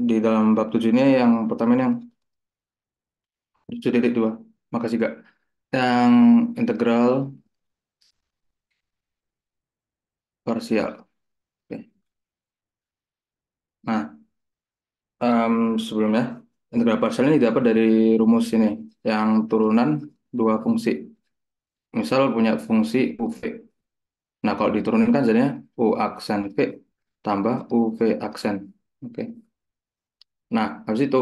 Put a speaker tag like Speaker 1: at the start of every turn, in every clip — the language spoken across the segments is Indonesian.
Speaker 1: Di dalam bab 7 ini yang pertama ini yang 7.2. Makasih Kak. Yang integral parsial. Oke. Nah, sebelumnya integral parsial ini dapat dari rumus ini yang turunan dua fungsi. Misal punya fungsi UV. Nah, kalau diturunin kan jadinya U aksen V tambah UV aksen. Oke. Nah, habis itu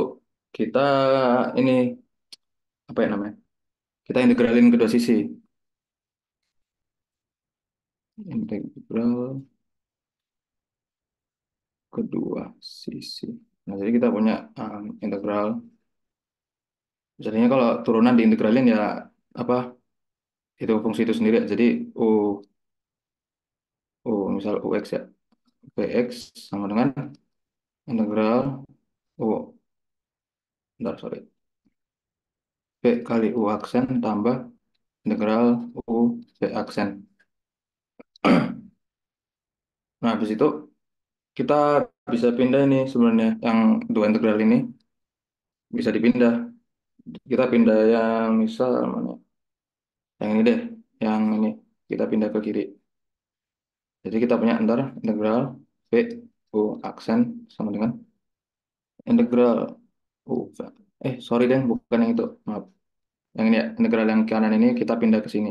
Speaker 1: kita ini apa ya namanya? Kita integralin kedua sisi. Integral kedua sisi. Nah, jadi kita punya integral. Jadinya kalau turunan diintegralin ya apa itu fungsi itu sendiri. Jadi u misal ux ya, px sama dengan integral u, bentar, sorry, p kali u aksen tambah integral u p aksen. Nah, habis itu kita bisa pindah ini sebenarnya yang dua integral ini bisa dipindah. Kita pindah yang misal mana? Yang ini deh, yang ini kita pindah ke kiri. Jadi kita punya ntar integral v u aksen sama dengan integral u. Sorry deh, bukan yang itu. Maaf. Yang ini ya, integral yang kanan ini kita pindah ke sini.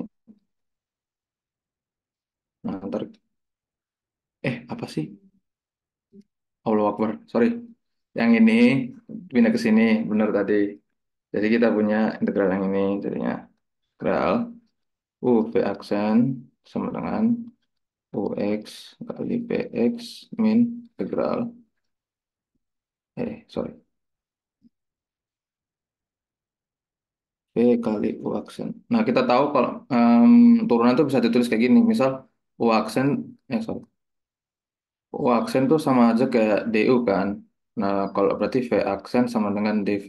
Speaker 1: Nah, ntar apa sih? Allah Akbar. Sorry. Yang ini pindah ke sini, benar tadi. Jadi kita punya integral yang ini, jadinya integral u v aksen sama dengan ux kali px min integral sorry, V kali U aksen. Nah, kita tahu kalau turunan itu bisa ditulis kayak gini. Misal U aksen, sorry, U aksen tuh sama aja kayak DU kan. Nah, kalau berarti V aksen sama dengan DV.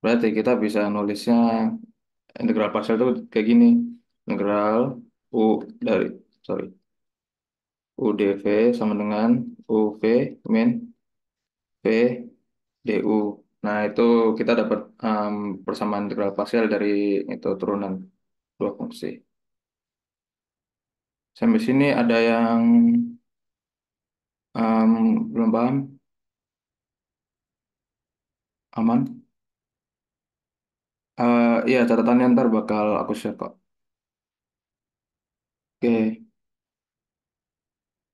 Speaker 1: Berarti kita bisa nulisnya integral parsial itu kayak gini. Integral U dari, sorry, U dV sama dengan UV min V DU. Nah, itu kita dapat persamaan integral parsial dari itu turunan dua fungsi. Sampai sini ada yang belum paham, aman. Iya, catatannya ntar bakal aku share kok. Oke,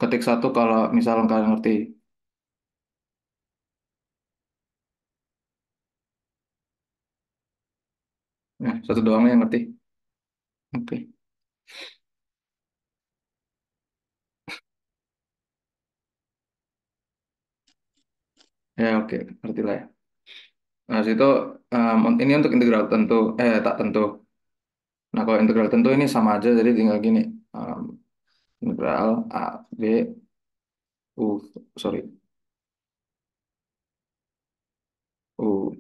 Speaker 1: ketik satu kalau misalnya kalian ngerti. Nah, satu doang yang ngerti. Oke, ya oke, ngerti lah ya. Nah, situ ini untuk integral tentu, tak tentu. Nah, kalau integral tentu ini sama aja, jadi tinggal gini. Em, Integral A, B, sorry, U,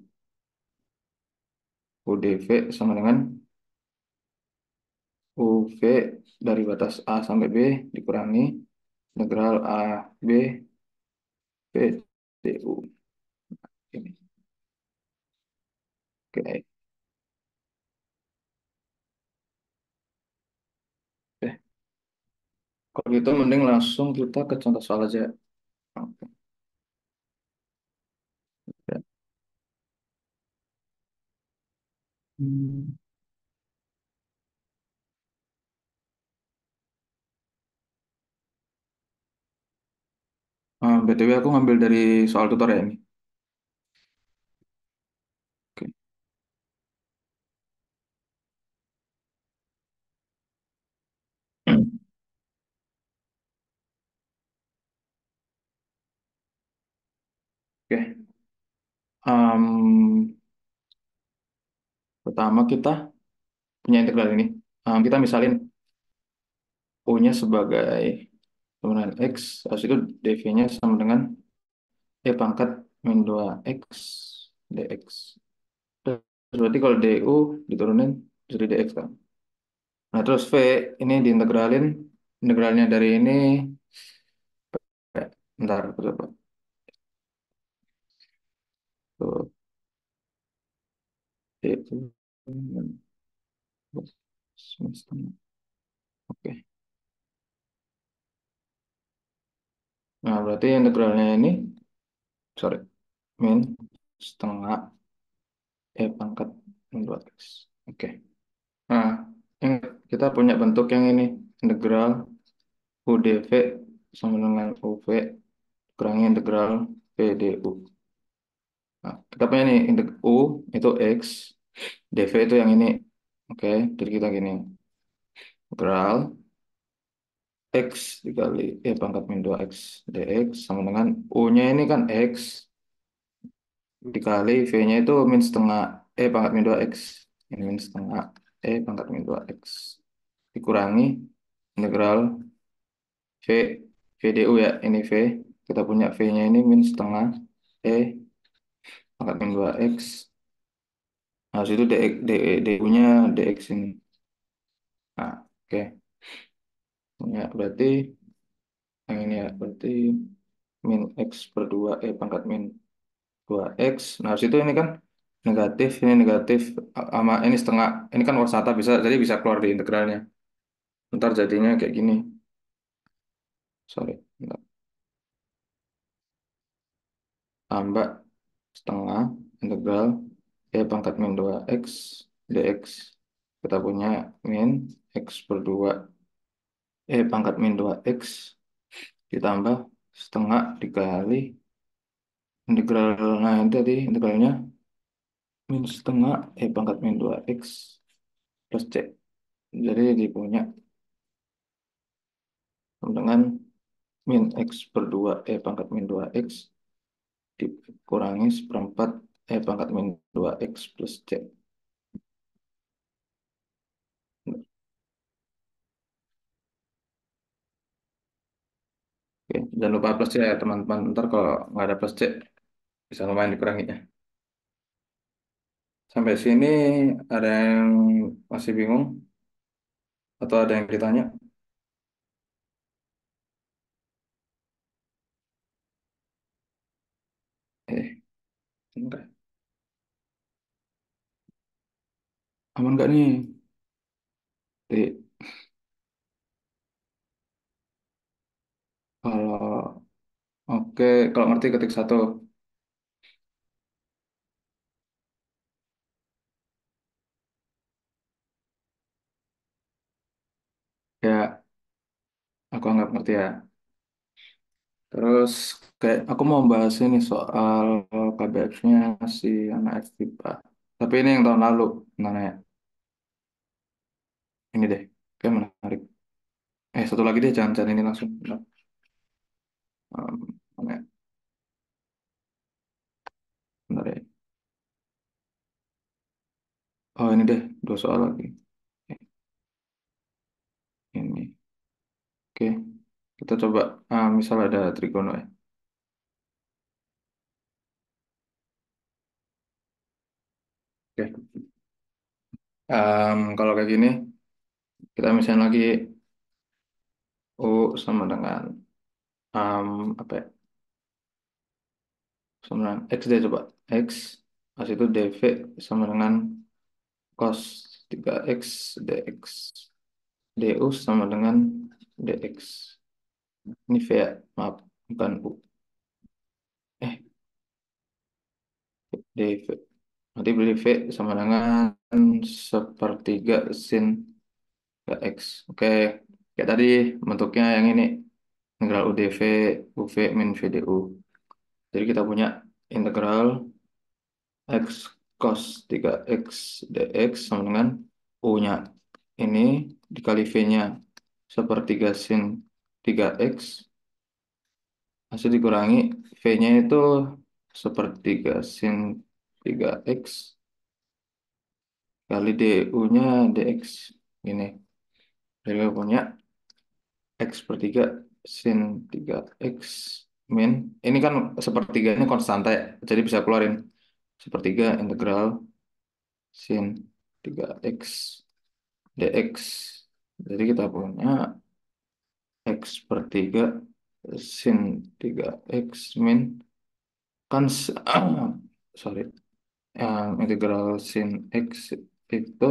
Speaker 1: U dV sama dengan UV dari batas A sampai B dikurangi integral A, B, P, DU. Ini. Oke. Oke. Kalau gitu mending langsung kita ke contoh soal aja. Oke. Ya. Hmm. BTW aku ngambil dari soal tutor ya ini. Oke. Oke. Em, Pertama kita punya integral ini. Kita misalin U-nya sebagai dengan X, habis itu dv-nya sama dengan pangkat min 2X dx. Terus berarti kalau du diturunin jadi dx kan. Nah, terus V ini diintegralin, integralnya dari ini, bentar, aku coba. itu min min setengah. Oke. Nah, berarti integralnya ini, sorry, min setengah pangkat min 2x. Oke. Nah, ingat, kita punya bentuk yang ini. Integral U dv sama dengan UV kurangi integral V du. Nah, kita punya nih, U itu X, dv itu yang ini. Oke, jadi kita gini. Integral X dikali pangkat min 2x dx sama dengan U-nya ini kan X dikali V-nya itu min setengah pangkat min 2x. Ini min setengah pangkat min 2x. Dikurangi integral V, VDU ya, ini V. Kita punya V-nya ini min setengah pangkat min 2x. Nah, itu DU-nya dx ini. Nah, oke. Ya, berarti yang ini ya, berarti min x per 2, pangkat min 2x. Nah, habis itu ini kan negatif, ini negatif, sama ini setengah. Ini kan wasata bisa, jadi bisa keluar di integralnya. Ntar jadinya kayak gini. Sorry. Ntar. Tambah setengah integral pangkat min 2x dx. Kita punya min x per 2 pangkat min 2x ditambah setengah dikali integral. Nah, ini tadi integralnya min setengah pangkat min 2x plus c. Jadi dipunya dengan min x per 2 pangkat min 2x dikurangi seperempat pangkat min 2x plus c. Oke, jangan lupa plus c ya teman-teman. Ntar kalau nggak ada plus c bisa lumayan dikurangi ya. Sampai sini ada yang masih bingung atau ada yang ditanya? Enggak. Aman nggak nih? Jadi, kalau oke, kalau ngerti ketik satu. Ya, aku anggap ngerti ya. Terus kayak aku mau bahas ini soal KBF-nya si anak FIPA. Tapi ini yang tahun lalu, mana ya? Ini deh, kayak menarik. Satu lagi deh, jangan-jangan ini langsung. Bentar. Mana ya? Bentar ya. Oh ini deh, dua soal lagi. Eh, Ini, oke. Kita coba, misal ada trigono ya. Oke. Kalau kayak gini, kita misalnya lagi U sama dengan apa ya? Sama dengan X deh coba. X, pas itu DV sama dengan cos 3x dx. Du sama dengan dx. Ini V ya, maaf, bukan U. Eh, dV. Nanti beli V sama dengan sepertiga sin X. Oke, kayak tadi bentuknya yang ini. Integral UDV, UV min VDU. Jadi kita punya integral X cos 3x dx sama dengan U-nya. Ini dikali V-nya sepertiga sin 3x. Hasil dikurangi V-nya itu sepertiga sin 3x kali DU-nya dx. Ini. Jadi kita punya X per 3 sin 3x min. Ini kan sepertiganya konstanta ya. Jadi bisa keluarin sepertiga integral sin 3x dx. Jadi kita punya X per 3 sin 3x min. Kan, sorry. yang integral sin X itu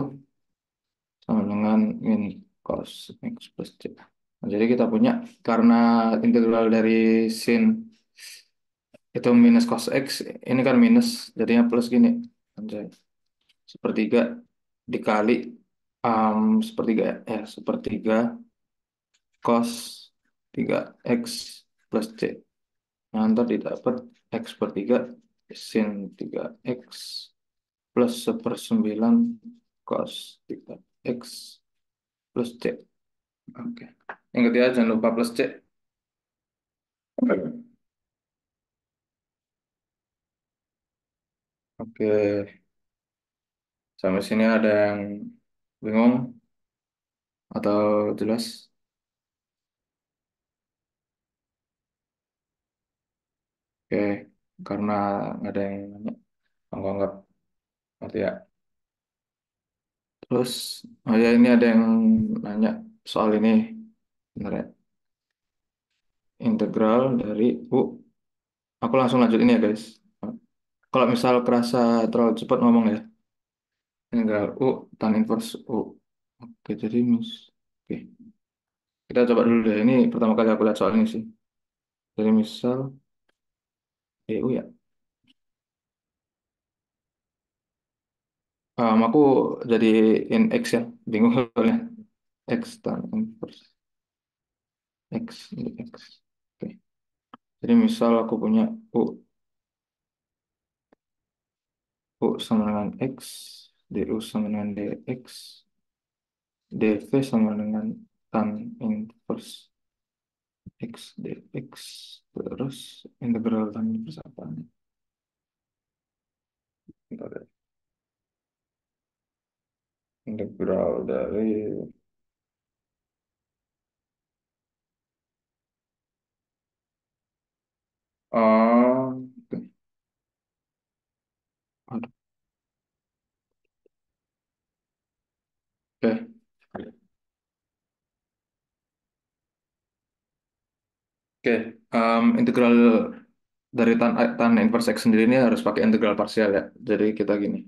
Speaker 1: sama dengan min cos X plus C. Nah, jadi kita punya, karena integral dari sin itu minus cos X, ini kan minus, jadinya plus gini. Anjay. Sepertiga dikali sepertiga, sepertiga cos 3x plus C. Nah, ntar didapat x per 3 sin 3x plus sepersembilan cos 3x plus C. Oke. Yang ketiga jangan lupa plus C. Oke. Sampai sini ada yang bingung atau jelas? Oke. Karena nggak ada yang nanya, aku anggap ngerti ya. Terus, oh ya, ini ada yang nanya soal ini. Bentar ya. Integral dari U. Aku langsung lanjut ini ya guys. Kalau misal kerasa terlalu cepat ngomong ya. Integral U tan inverse U. Oke, jadi oke. Kita coba dulu deh. Ini pertama kali aku lihat soal ini sih. Jadi misal EU ya. Aku jadi in X ya. Bingung soalnya. X tan inverse X ini X. Oke. Jadi misal aku punya U. U sama dengan X. DU sama dengan DX. DV sama dengan tan inverse X dx, terus integral tan inverse apa nih? Bentar ya. Integral dari oke. Aduh, oke. Oke. Integral dari tan inverse X sendiri ini harus pakai integral parsial ya. Jadi kita gini,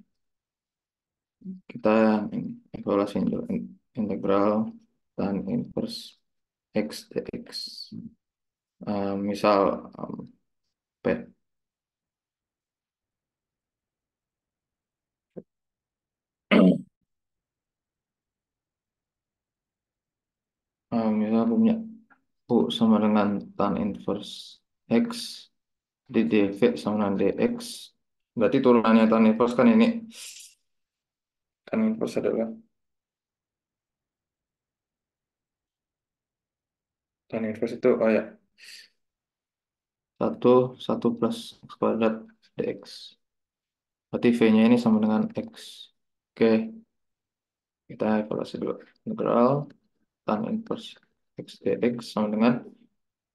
Speaker 1: kita evaluasi dulu. Integral tan inverse X dx. Misal P. Misal aku punya U sama dengan tan inverse X di dv sama dengan dx. Berarti turunannya tan inverse kan ini. Tan inverse adalah tan inverse itu, oh ya, satu satu plus x kuadrat dx. Berarti v-nya ini sama dengan x. Oke, kita evaluasi dulu. Integral tan inverse x dx sama dengan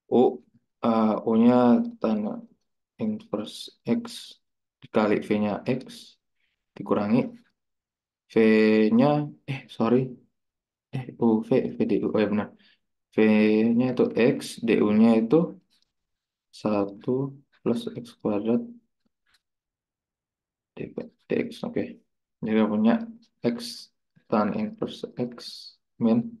Speaker 1: u. U-nya tan inverse x dikali v-nya x dikurangi v-nya, sorry, v du, oh ya benar. V-nya itu x, du-nya itu satu plus x kuadrat dx. Oke. Jadi kita punya x tan inverse x min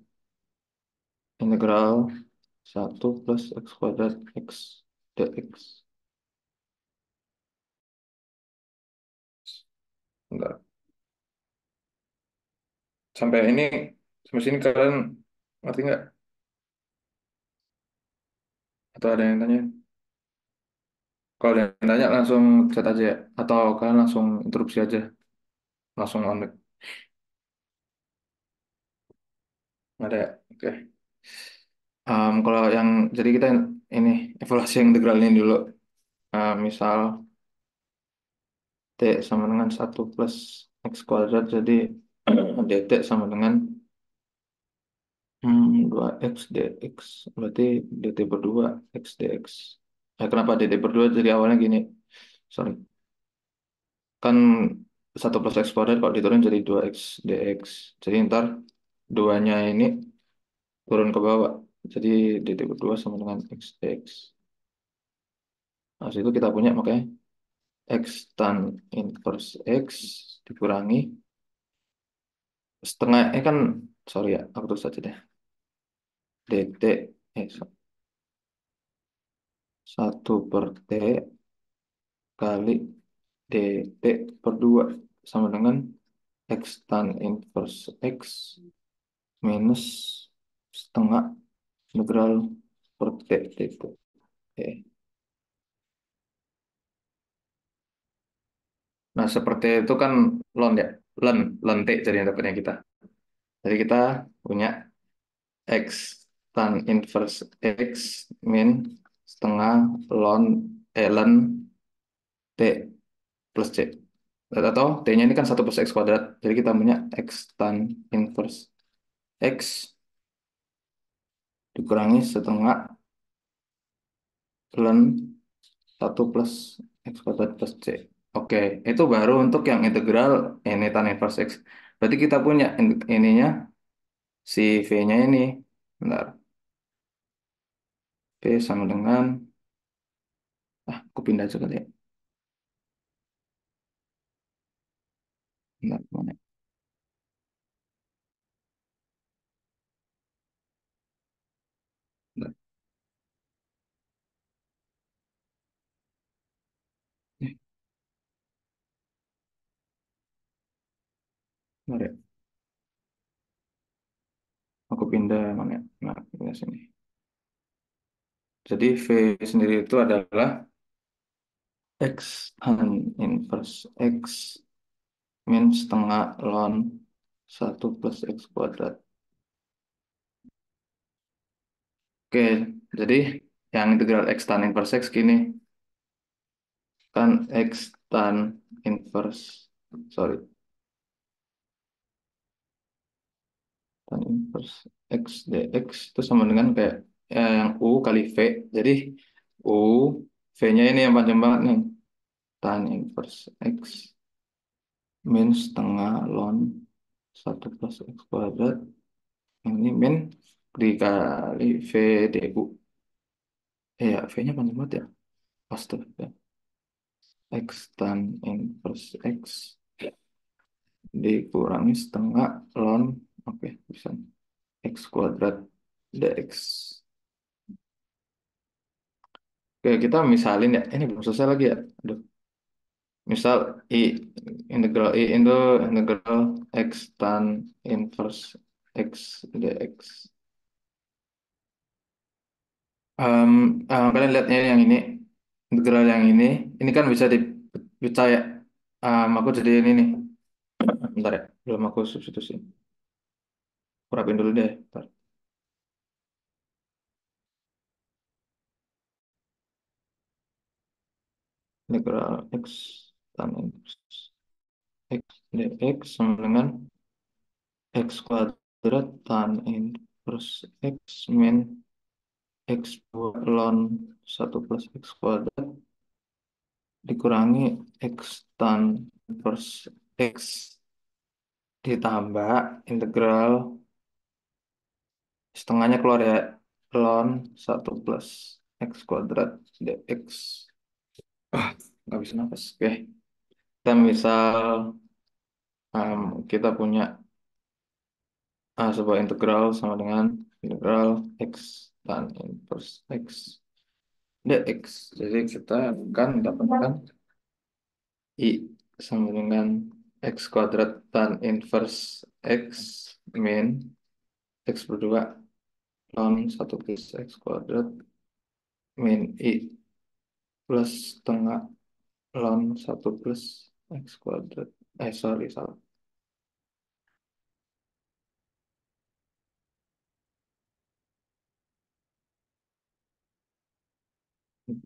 Speaker 1: integral satu plus x kuadrat x dx. Enggak. Sampai ini, sampai sini kalian ngerti nggak? Atau ada yang tanya? Kalau ada yang tanya langsung chat aja ya. Atau kalian langsung interupsi aja. Langsung on mic. Nggak ada ya? Oke. Kalau yang, jadi kita ini evaluasi yang integral ini dulu. Misal T sama dengan satu plus X kuadrat, jadi dt sama dengan 2X dx. Berarti dt berdua X dx. Kenapa dt berdua? Jadi awalnya gini, sorry. Kan satu plus X kuadrat kalau diturunin jadi 2X dx. Jadi ntar duanya ini turun ke bawah. Jadi dt berdua sama dengan X dx. Nah, itu kita punya makanya X tan inverse X dikurangi setengah, kan, sorry ya, aku tulis aja deh. DT, 1/T kali DT per 2 sama dengan X tan inverse X minus setengah integral per T DT. Nah, seperti itu kan ln ya, ln, ln T jadi dapatnya kita. Jadi kita punya X tan inverse X min setengah ln ln T plus C. Atau T-nya ini kan 1 plus X kuadrat. Jadi kita punya X tan inverse X dikurangi setengah ln 1 plus X kuadrat plus C. Oke, itu baru untuk yang integral ini tan inverse X. Berarti kita punya ininya, si V-nya ini. Bentar. V sama dengan, aku pindah aja kali ya. Bentar, mana? Bentar. Eh, bentar ya. Aku pindah mana ya? Nah, pindah sini. Jadi V sendiri itu adalah X tan inverse X min setengah ln 1 plus X kuadrat. Oke, jadi yang integral X tan inverse X gini. Kan X tan inverse, sorry, tan inverse X dx itu sama dengan kayak yang U kali V. Jadi U, V-nya ini yang panjang banget nih. Tan inverse X min setengah ln 1 plus X kuadrat. Ini min dikali V du. Ya, V-nya panjang banget ya. Astaga. X tan inverse X dikurangi setengah ln, oke, bisa, X kuadrat dx. Oke, kita misalin ya. Ini belum selesai lagi ya. Aduh. Misal I itu integral X tan inverse X dx. Em, Kalian lihatnya yang ini, integral yang ini kan bisa dipercaya. Aku jadi ini nih. Bentar ya, belum aku substitusi. Aku rapin dulu deh. Bentar. Integral X tan inverse X dx sama dengan X kuadrat tan inverse X min X buat ln 1 plus X kuadrat dikurangi X tan inverse X ditambah integral setengahnya keluar ya, ln 1 plus X kuadrat dx. Nggak bisa nafas. Oke, kita misal kita punya sebuah integral sama dengan integral X tan inverse X dx. Jadi kita akan mendapatkan I sama dengan X kuadrat tan inverse X min X berdua ln 1 plus X kuadrat min I plus setengah ln 1 plus X kuadrat. Sorry, salah.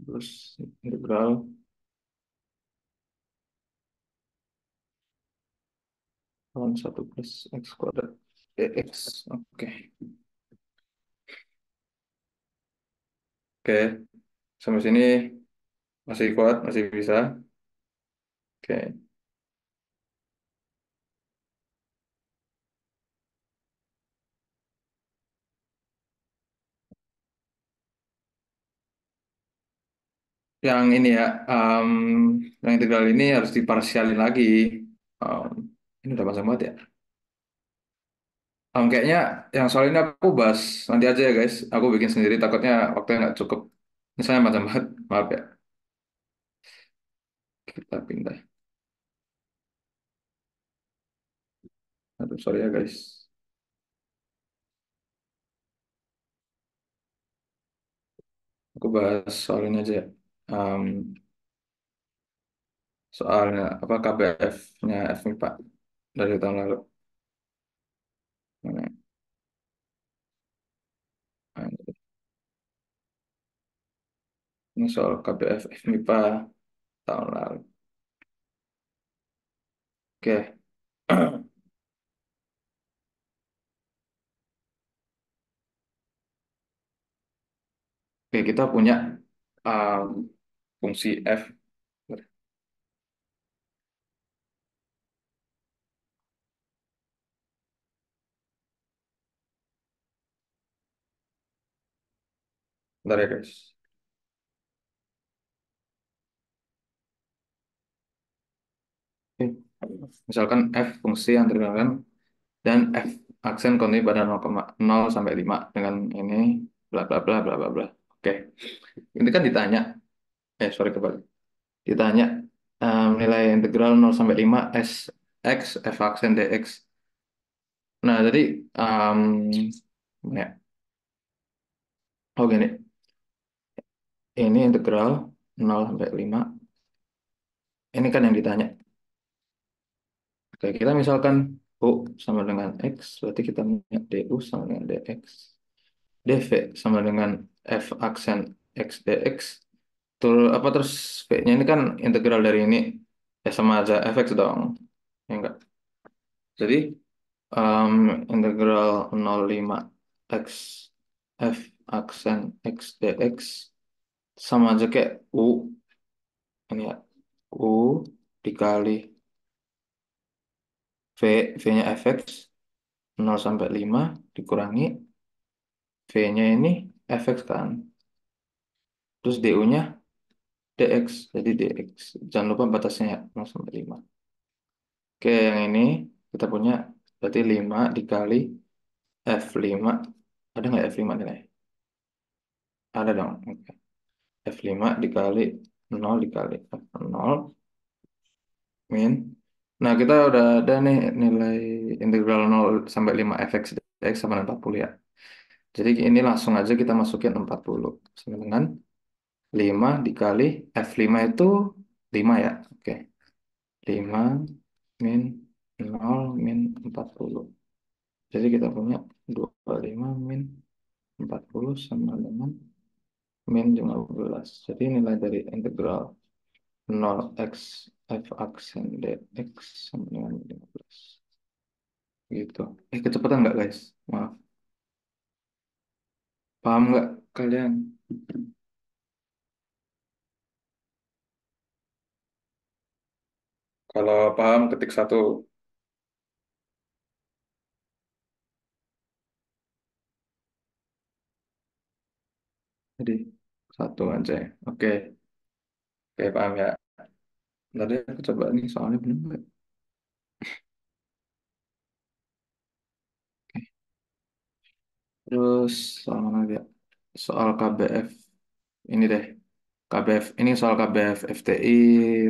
Speaker 1: Plus integral ln 1 plus X kuadrat dx. Oke. Oke, sampai sini masih kuat, masih bisa. Oke. Yang ini ya, yang integral ini harus diparsialin lagi. Em, ini udah panjang banget ya. Kayaknya yang soal ini aku bahas nanti aja ya guys. Aku bikin sendiri, takutnya waktunya nggak cukup. Misalnya panjang banget, maaf ya. Kita pindah. Aduh, sorry ya guys. Aku bahas soal ini aja ya. Em, Soalnya apa KBF-nya FMIPA dari tahun lalu. Nah, ini soal KBF FMIPA tahun lalu. Oke. Oke, kita punya em, fungsi F bentar ya guys. Oke. Misalkan F fungsi yang terdekatan dan F aksen kontinu pada 0,0 sampai 5 dengan ini bla bla bla bla bla bla. Oke. Ini kan ditanya, sorry kebalik. Ditanya nilai integral 0 sampai 5 S X F aksen dx. Nah, jadi ya, oh gini, ini integral 0 sampai 5. Ini kan yang ditanya. Oke, kita misalkan U sama dengan X, berarti kita punya DU sama dengan DX. DV sama dengan F aksen X DX. Apa terus V-nya ini kan integral dari ini. Ya sama aja fx dong. Ya enggak. Jadi um, integral 0,5 X F aksen X dx sama aja kayak U ini ya. U dikali V-nya fx 0 sampai 5 dikurangi V-nya ini fx kan. Terus DU-nya dx. Jadi dx. Jangan lupa batasnya ya 0 sampai 5. Oke, yang ini kita punya berarti 5 dikali F5. Ada nggak F5 nilai? Ada dong. Oke. F5 dikali 0 dikali F0 min. Nah, kita udah ada nih nilai integral 0 sampai 5 fx dx sama dengan 40 ya. Jadi ini langsung aja kita masukin 40 sama dengan 5 dikali F5 itu 5 ya. Oke. 5 min 0 min 40. Jadi kita punya 25 min 40 sama dengan min 15. Jadi nilai dari integral 0 x f aksen dx sama dengan 15. Gitu. Kecepatan nggak guys? Maaf. Paham nggak kalian? Kalau paham ketik satu. Jadi satu aja ya. Oke. Oke, paham ya. Tadi aku coba nih soalnya belum nggak? Oke. Terus soal mana lagi ya? Soal KBF. Ini deh. KBF. Ini soal KBF FTI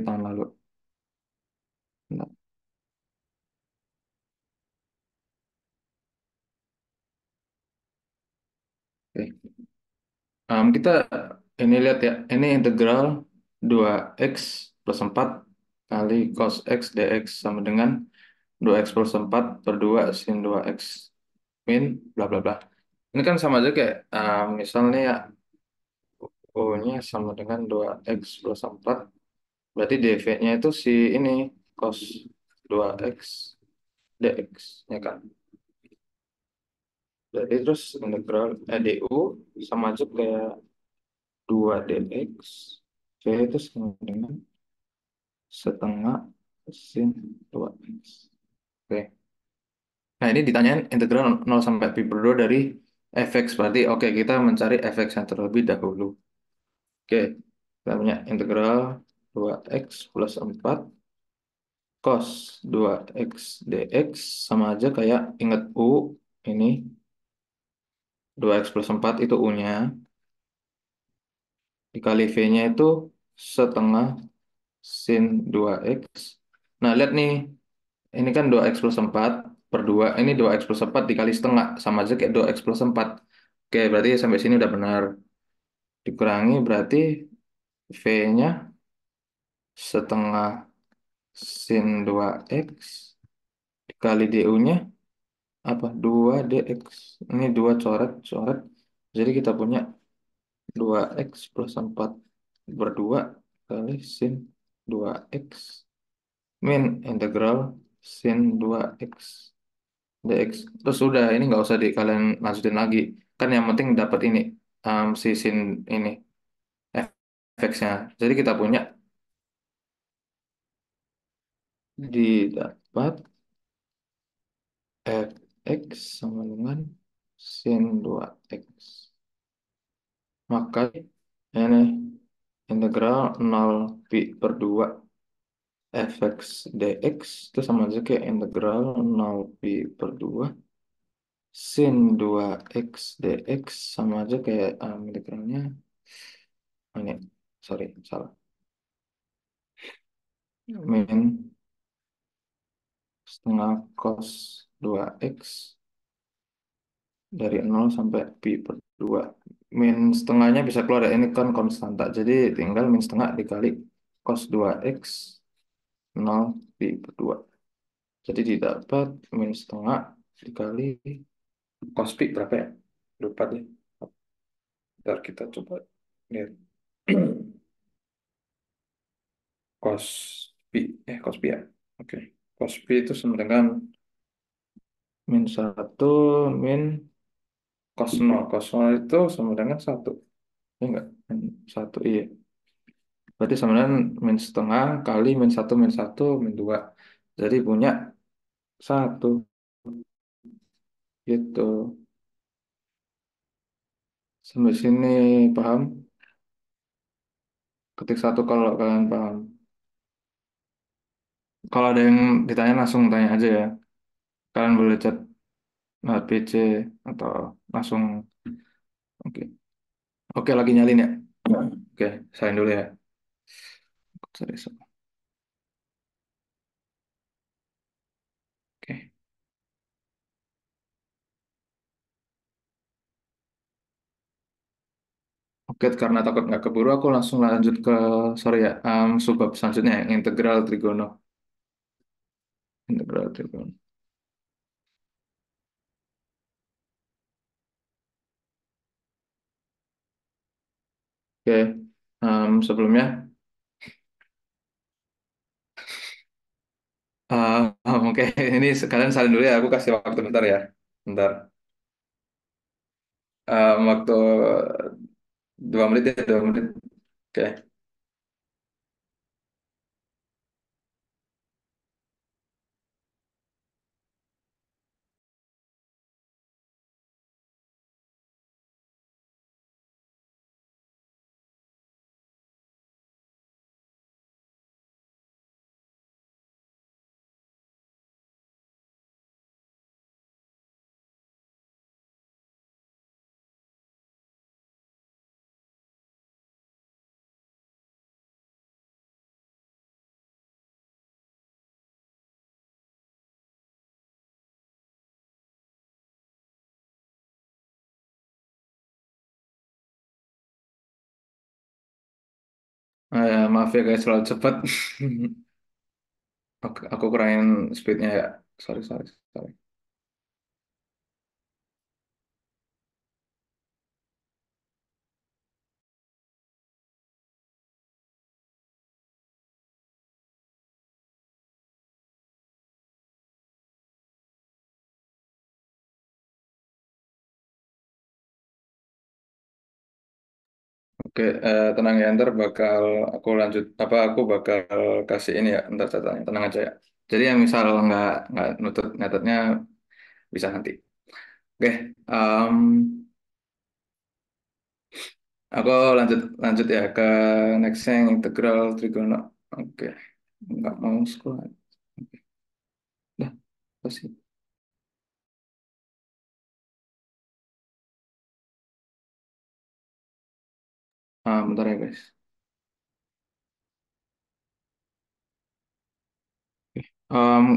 Speaker 1: tahun lalu. Bentar. Oke. Kita ini lihat ya, ini integral 2x plus 4 kali cos x dx sama dengan 2x plus 4 per 2 sin 2x min bla bla bla. Ini kan sama aja kayak misalnya ya U-nya sama dengan 2x plus 4, berarti dv-nya itu si ini cos 2x dx, ya kan? Jadi terus integral du sama aja kayak 2 dx, v itu sama dengan setengah sin 2x. Oke. Nah, ini ditanyain integral 0 sampai pi per 2 dari fx. Berarti oke kita mencari fx yang terlebih dahulu. Oke. Kita punya integral 2x plus 4 cos 2x dx sama aja kayak inget U ini 2x plus 4 itu U-nya dikali V-nya itu setengah sin 2x. Nah, lihat nih, ini kan 2x plus 4 per 2. Ini 2x plus 4 dikali setengah. Sama aja kayak 2x plus 4. Oke, berarti sampai sini udah benar. Dikurangi berarti V-nya setengah sin 2x dikali du-nya apa? 2 dx. Ini 2 coret-coret. Jadi kita punya 2x plus 4 berdua kali sin 2x min integral sin 2x dx. Terus udah ini nggak usah di kalian lanjutin lagi. Kan yang penting dapat ini si sin ini fx-nya. Jadi kita punya didapat fx sama dengan sin 2x. Maka ini integral 0 pi per 2 fx dx itu sama aja kayak integral 0 pi per 2 sin 2x dx sama aja kayak integralnya ini sorry salah min setengah cos 2x dari 0 sampai pi per 2. Min setengahnya bisa keluar ya, ini kan konstanta. Jadi tinggal min setengah dikali cos 2x 0 pi per 2. Jadi didapat min setengah dikali cos pi berapa ya? Lupa deh. Ntar kita coba lihat. Cos pi, cos pi ya. Oke. Cos pi itu sama dengan min satu min cos 0. Cos 0 itu sama dengan satu. Ya enggak? Min satu, iya. Berarti sama dengan min setengah kali min satu min 2. Jadi punya satu gitu. Sampai sini paham? Ketik satu kalau kalian paham. Kalau ada yang ditanya langsung tanya aja ya. Kalian boleh chat PC atau langsung. Oke. Oke, lagi nyalin ya. Oke, salin dulu ya. Sorry, sorry. Oke. Oke, karena takut nggak keburu, aku langsung lanjut ke, sorry ya, subbab selanjutnya, yang integral trigono. Integral trigono. Oke, sebelumnya, oke, ini sekalian salin dulu ya, aku kasih waktu bentar ya. Bentar. Waktu 2 menit ya, 2 menit. Oke. Maaf ya guys, terlalu cepat. Aku kurangin speednya ya. Sorry, sorry, sorry. Oke, tenang ya, ntar bakal aku lanjut apa aku bakal kasih ini ya, ntar catanya, tenang aja ya. Jadi yang misal nggak nutut nyatetnya bisa nanti. Oke, em, Aku lanjut lanjut ya ke nextnya yang integral trigono. Oke, nggak mau scroll. Oke, dah pasti. Bentar ya guys.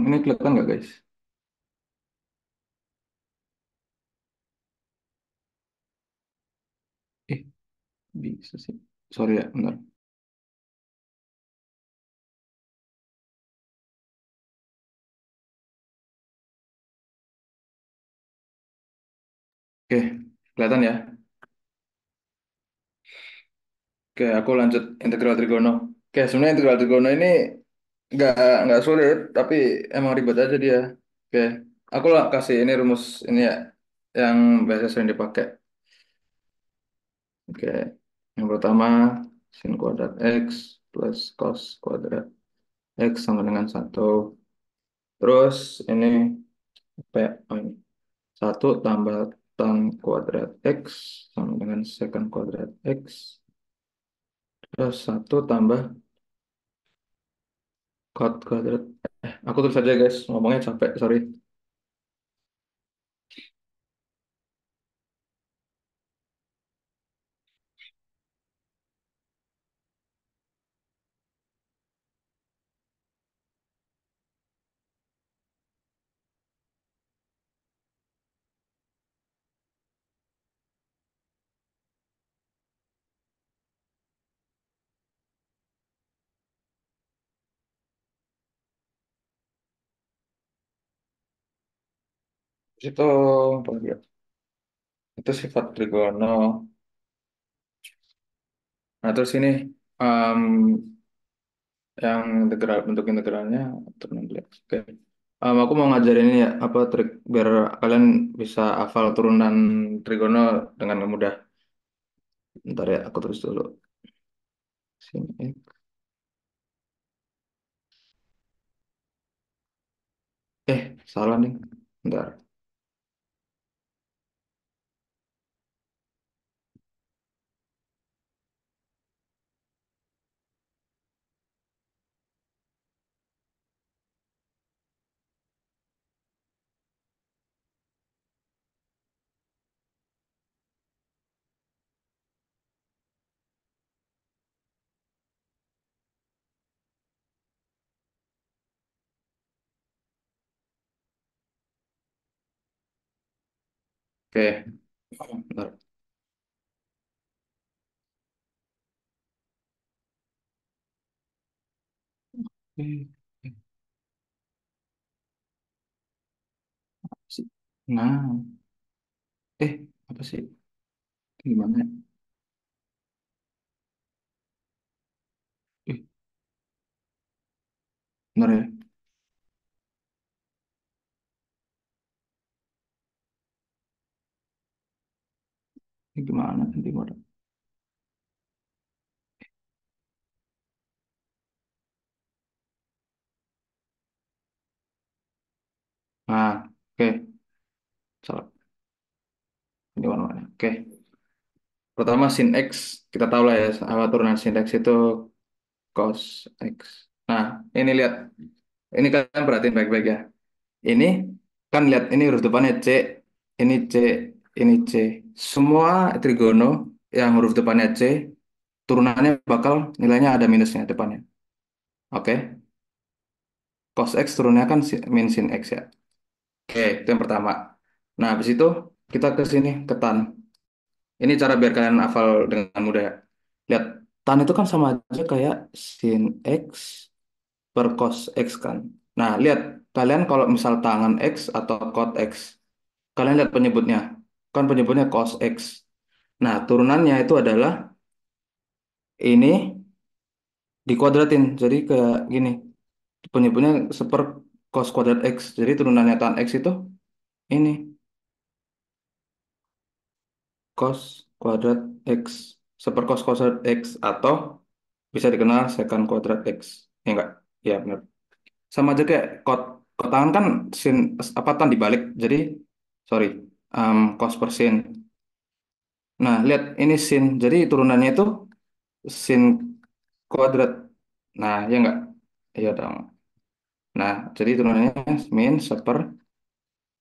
Speaker 1: Ini kelihatan nggak guys? Eh, bisa sih. Sorry ya, bentar. Oke, kelihatan ya. Oke, aku lanjut integral trigono. Oke, sebenarnya integral trigono ini nggak nggak sulit, tapi emang ribet aja dia. Oke, aku lah kasih ini rumus ini ya, yang biasa sering dipakai. Oke, yang pertama sin kuadrat x plus cos kuadrat x sama dengan satu. Terus ini apa ya? Oh, ini. Satu tambah tan kuadrat x sama dengan secant kuadrat x. Terus satu tambah cot kuadrat. Aku tulis aja guys, ngomongnya capek, sorry. Itu apa lagi ya? Itu sifat trigono. Nah terus ini em, yang integral bentuk integralnya atur 16. Oke. Aku mau ngajarin ini ya apa trik biar kalian bisa hafal turunan trigono dengan mudah. Bentar ya, aku tulis dulu. Sini. Salah nih. Bentar. Oke, bentar. Eh, apa sih? Nah, eh apa sih? Gimana? Eh, bentar ya. Ini gimana? Gimana? Nah, oke. Salah. Ini mana? Oke. Pertama sin X, kita tahu lah ya, awal turunan sin X itu cos X. Nah, ini lihat, ini kalian perhatiin baik-baik ya. Ini kan lihat, ini huruf depannya C, ini C, ini C. Semua trigono yang huruf depannya C, turunannya bakal nilainya ada minusnya depannya. Oke, cos X turunnya kan min sin X ya. Oke, itu yang pertama. Nah, habis itu kita ke sini, ke tan. Ini cara biar kalian hafal dengan mudah ya. Lihat, tan itu kan sama aja kayak sin X per cos X kan. Nah, lihat, kalian kalau misal tangan X atau cot X, kalian lihat penyebutnya. Kan penyebutnya cos X. Nah, turunannya itu adalah ini dikuadratin. Jadi kayak gini. Penyebutnya seper cos kuadrat X. Jadi turunannya tan X itu ini cos kuadrat X. Seper cos kuadrat X. Atau bisa dikenal secant kuadrat X. Ya enggak? Ya benar. Sama aja kayak kot tangan kan sin apa tan dibalik. Jadi sorry, cos per sin. Nah, lihat ini sin. Jadi turunannya itu sin kuadrat. Nah, ya enggak? Iya dong. Nah, jadi turunannya min seper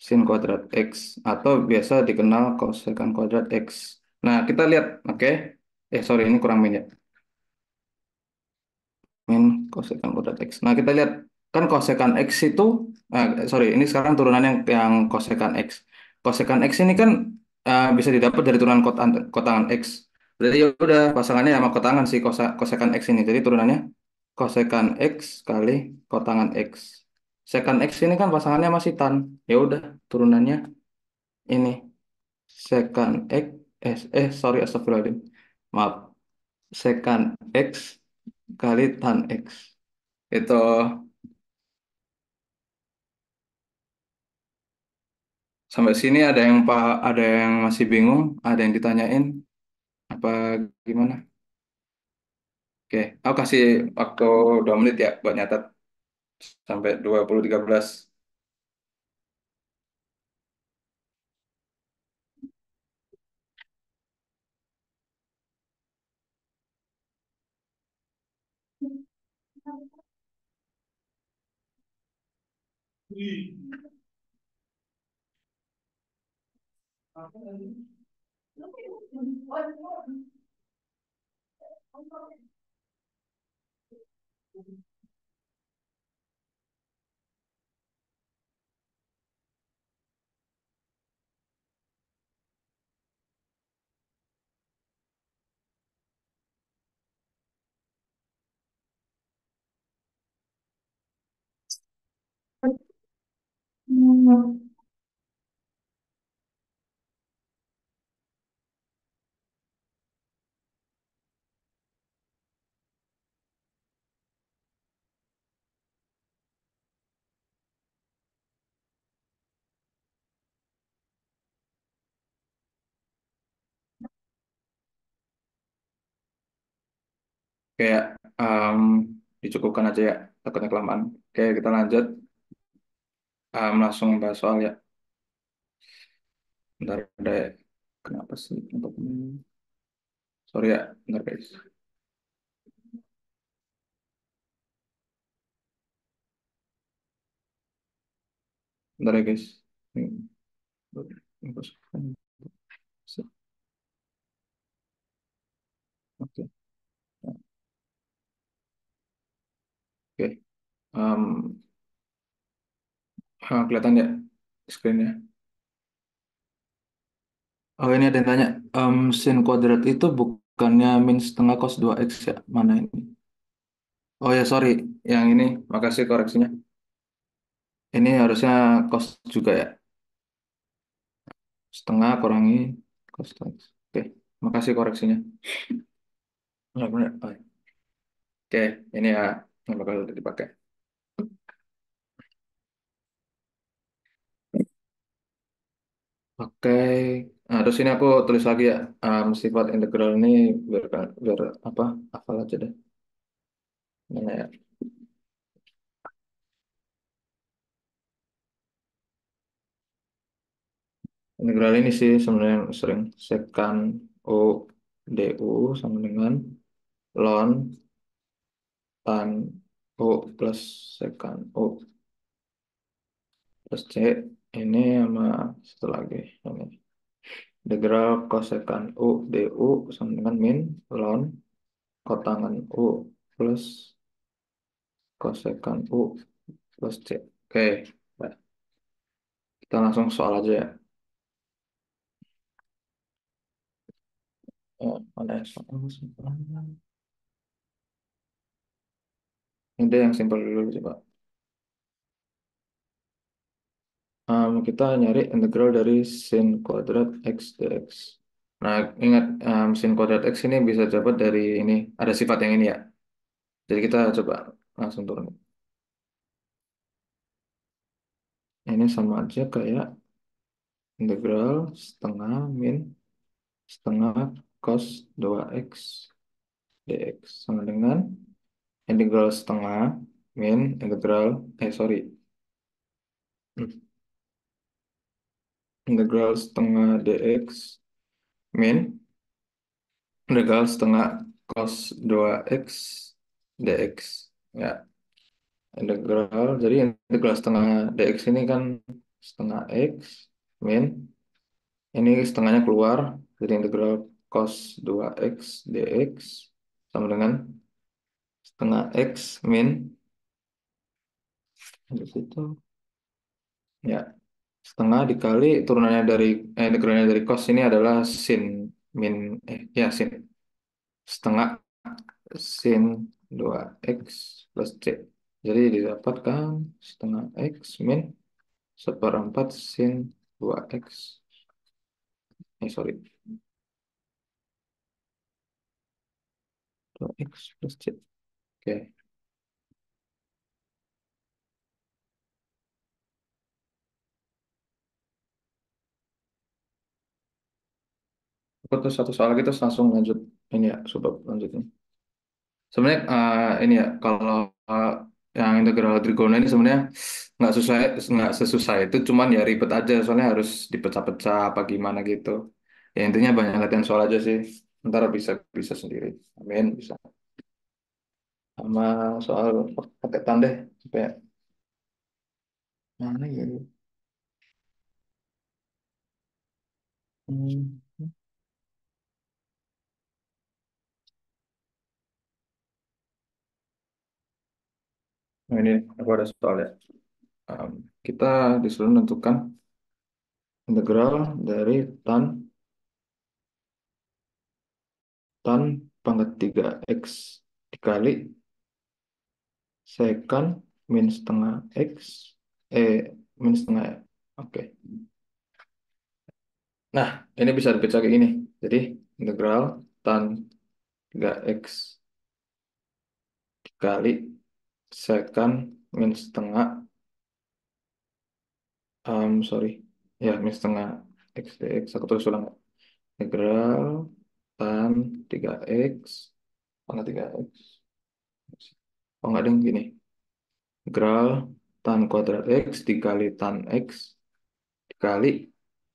Speaker 1: sin kuadrat X atau biasa dikenal kosekan kuadrat X. Nah, kita lihat, oke? Sorry, ini kurang min ya. Min kosekan kuadrat X. Nah, kita lihat kan kosekan X itu, sorry, ini sekarang turunan yang kosekan X. Kosekan X ini kan bisa didapat dari turunan kotangan X. Berarti ya udah pasangannya sama kotangan sih kosekan X ini. Jadi turunannya kosekan X kali kotangan X. Sekan X ini kan pasangannya masih tan. Ya udah turunannya ini sekan X sorry astagfirullahaladzim. Maaf. Sekan X kali tan X. Itu sampai sini ada yang masih bingung, ada yang ditanyain apa gimana? Oke, aku kasih waktu 2 menit ya buat nyatat sampai 20.13. Kayak em, dicukupkan aja ya, takutnya kelamaan. Oke, kita lanjut. Langsung bahas soal ya. Bentar, kenapa sih untuk sorry ya, bentar guys. Bentar ya guys. Hmm, Oke, oke. Em, kelihatan ya screen-nya. Oh ini ada yang tanya, sin kuadrat itu bukannya min setengah cos 2x ya? Mana ini? Oh ya sorry, yang ini, makasih koreksinya. Ini harusnya cos juga ya, setengah kurangi cos 2x. Oke, makasih koreksinya. Benar, benar. Oh, oke, ini ya yang bakal dipakai. Oke, nah, terus ini aku tulis lagi ya, sifat integral ini biar apa, hafal aja deh. Mana ya? Integral ini sih sebenarnya yang sering sekan U du sama dengan ln tan U plus sekan U plus C ini sama satu lagi ini integral kosekan U du sama dengan min ln kotangan U plus kosekan U plus C. Oke, nah, kita langsung soal aja ya. Mana ya soal? Ini yang simpel dulu coba. Kita nyari integral dari sin kuadrat x dx. Nah, ingat sin kuadrat x ini bisa dapat dari ini. Ada sifat yang ini ya. Jadi kita coba langsung turun. Ini sama aja kayak integral setengah min setengah cos 2x dx. Sama dengan integral setengah min integral, sorry. Integral setengah dx min. integral setengah cos 2x dx. Ya, integral. Jadi integral setengah dx ini kan setengah x min. Ini setengahnya keluar. Jadi integral cos 2x dx sama dengan setengah x min. Habis itu, ya, setengah dikali turunannya dari integralnya dari cos ini adalah sin min, ya sin setengah sin 2x plus c. Jadi didapatkan setengah x min seperempat sin 2x. Sorry, 2x plus c. Oke, aku terus satu soal lagi terus langsung lanjut ini ya, sebab lanjutnya. Sebenarnya ini ya, kalau yang integral trigono ini sebenarnya nggak sesusah itu, cuman ya ribet aja soalnya harus dipecah-pecah apa gimana gitu. Ya intinya banyak latihan soal aja sih. Ntar bisa bisa sendiri. Amin bisa. Sama soal paketan deh supaya mana ya? Hmm. Nah ini aku ada soal ya. Um, Kita disuruh menentukan integral dari tan pangkat 3x dikali secant min setengah x eh min setengah. Oke. Nah, ini bisa dibaca kayak gini. Jadi integral tan 3x dikali secant min setengah sorry, ya min setengah x dx. Aku tulis ulang. Integral tan 3x pangkat 3x. Oh enggak deng gini. Integral tan kuadrat x dikali tan x dikali.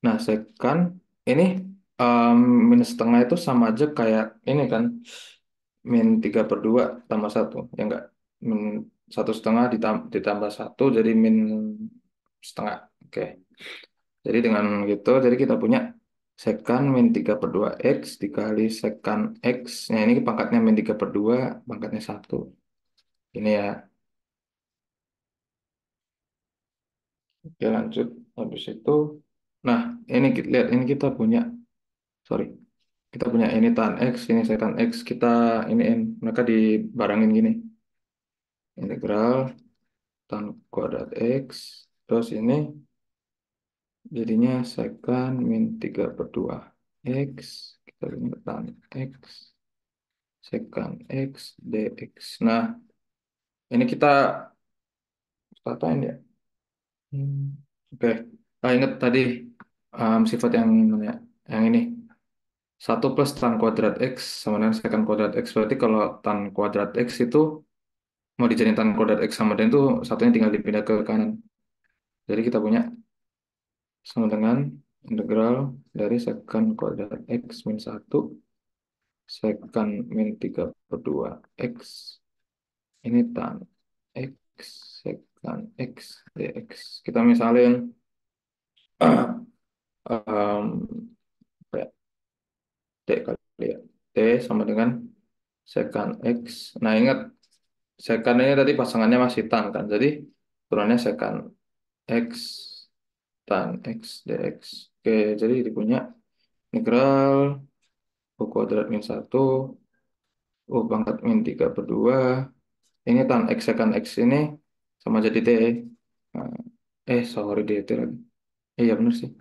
Speaker 1: Nah, secant ini um, minus setengah itu sama aja kayak ini kan, min 3 per 2 tambah satu, ya enggak? Min satu setengah ditambah satu jadi min setengah. Oke, jadi dengan gitu, jadi kita punya secant min 3 per 2 x dikali secant x. Nah, ini pangkatnya min 3 per 2 pangkatnya satu. Ini ya, oke lanjut. Habis itu, nah ini lihat, ini kita punya, sorry. Kita punya ini tan X, ini setan X, kita iniin, mereka dibarangin gini. Integral tan kuadrat X, terus ini jadinya secant min 3 per 2 X, kita punya tan X, secant X, dx. Nah, ini kita apain ya? Oke. Ingat tadi sifat yang mana ya? Yang ini. Satu plus tan kuadrat X sama dengan secant kuadrat X. Berarti kalau tan kuadrat X itu mau dijadiin tan kuadrat X sama dan itu satunya tinggal dipindah ke kanan. Jadi kita punya sama dengan integral dari secant kuadrat X min satu secant min 3 per 2 X. Ini tan X secant X dx. Kita misalin apa ya, D kali ya. D sama dengan secant X. Nah ingat, secant ini tadi pasangannya masih tan kan. Jadi turunnya secant X tan X dx. Oke, jadi punya integral U kuadrat min satu U pangkat min 3 per 2. Ini tan X secant X ini sama jadi T. Nah, sorry DT lagi. Iya benar sih.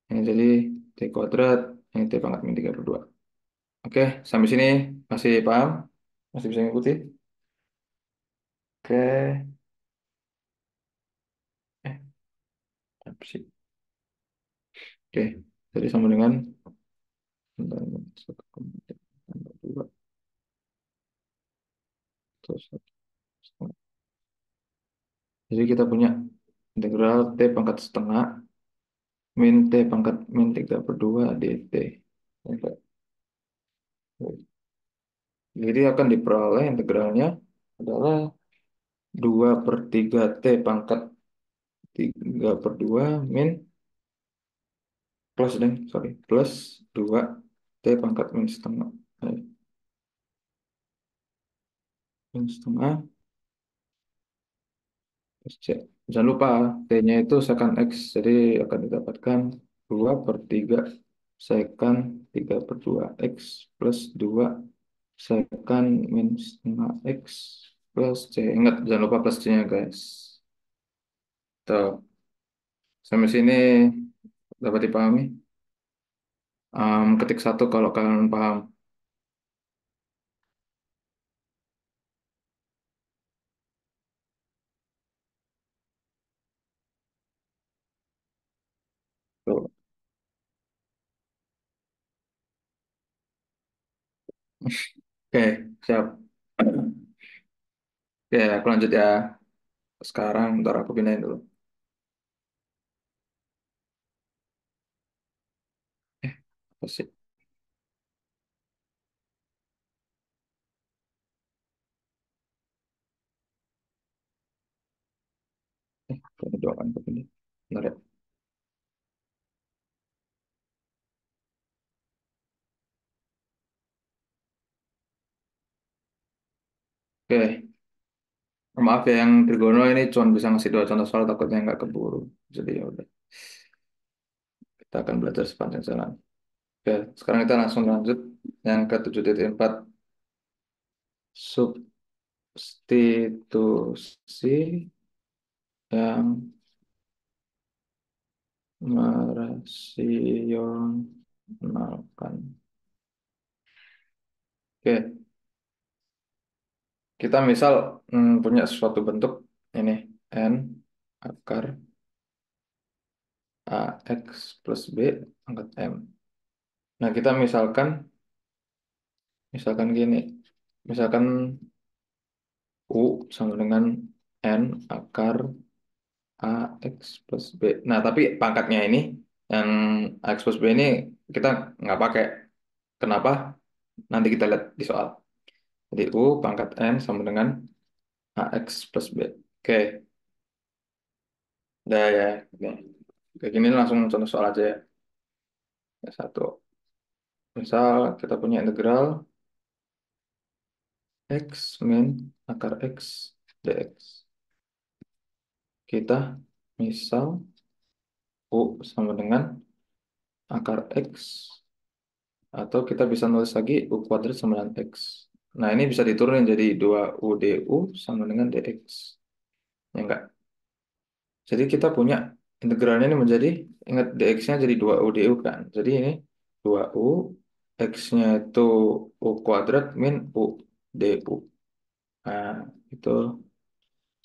Speaker 1: Ini jadi T kuadrat, ini T pangkat min 3 per 2. Oke, sampai sini masih paham? Masih bisa ngikuti? Oke. Eh, apa sih? Oke, jadi sama dengan satu koma tambah dua terus satu setengah. Jadi kita punya integral T pangkat setengah min T pangkat min 3 per 2 dt. Oke. Jadi akan diperoleh integralnya adalah 2 per 3 T pangkat 3 per 2 min plus deh, sorry, plus 2 T pangkat min setengah. Eh, min setengah plus C. Jangan lupa T-nya itu secant X, jadi akan didapatkan 2 per 3 secant 3 per 2 X plus 2 secant min setengah X plus C. Ingat, jangan lupa plus C-nya guys. Tuh, sampai sini dapat dipahami. Ketik satu kalau kalian paham. Tuh. Oke, siap. Oke, aku lanjut ya. Sekarang, ntar aku pindahin dulu. Apa sih? Ini doang aku pindah. Bentar ya. Oke, maaf ya yang Trigono ini cuma bisa ngasih dua contoh soal takutnya nggak keburu. Jadi ya udah, kita akan belajar sepanjang jalan. Oke, sekarang kita langsung lanjut yang ke 7.4 substitusi yang merasionalkan. Oke, kita misal punya suatu bentuk ini n akar ax plus b pangkat m. Nah, kita misalkan gini, misalkan u sama dengan n akar ax plus b. Nah, tapi pangkatnya ini yang ax plus b ini kita nggak pakai. Kenapa? Nanti kita lihat di soal. Jadi u pangkat n sama dengan ax plus b. Oke, udah ya. Oke. Kayak gini langsung contoh soal aja ya. Ya, satu. Misal kita punya integral x min akar x dx. Kita misal u sama dengan akar x, atau kita bisa nulis lagi u kuadrat sama dengan x. Nah, ini bisa diturunin jadi 2u du sama dengan dx. Ya enggak? Jadi kita punya integralnya ini menjadi, ingat dx-nya jadi 2u du kan. Jadi ini 2u, x-nya itu u kuadrat min u du. Nah, itu.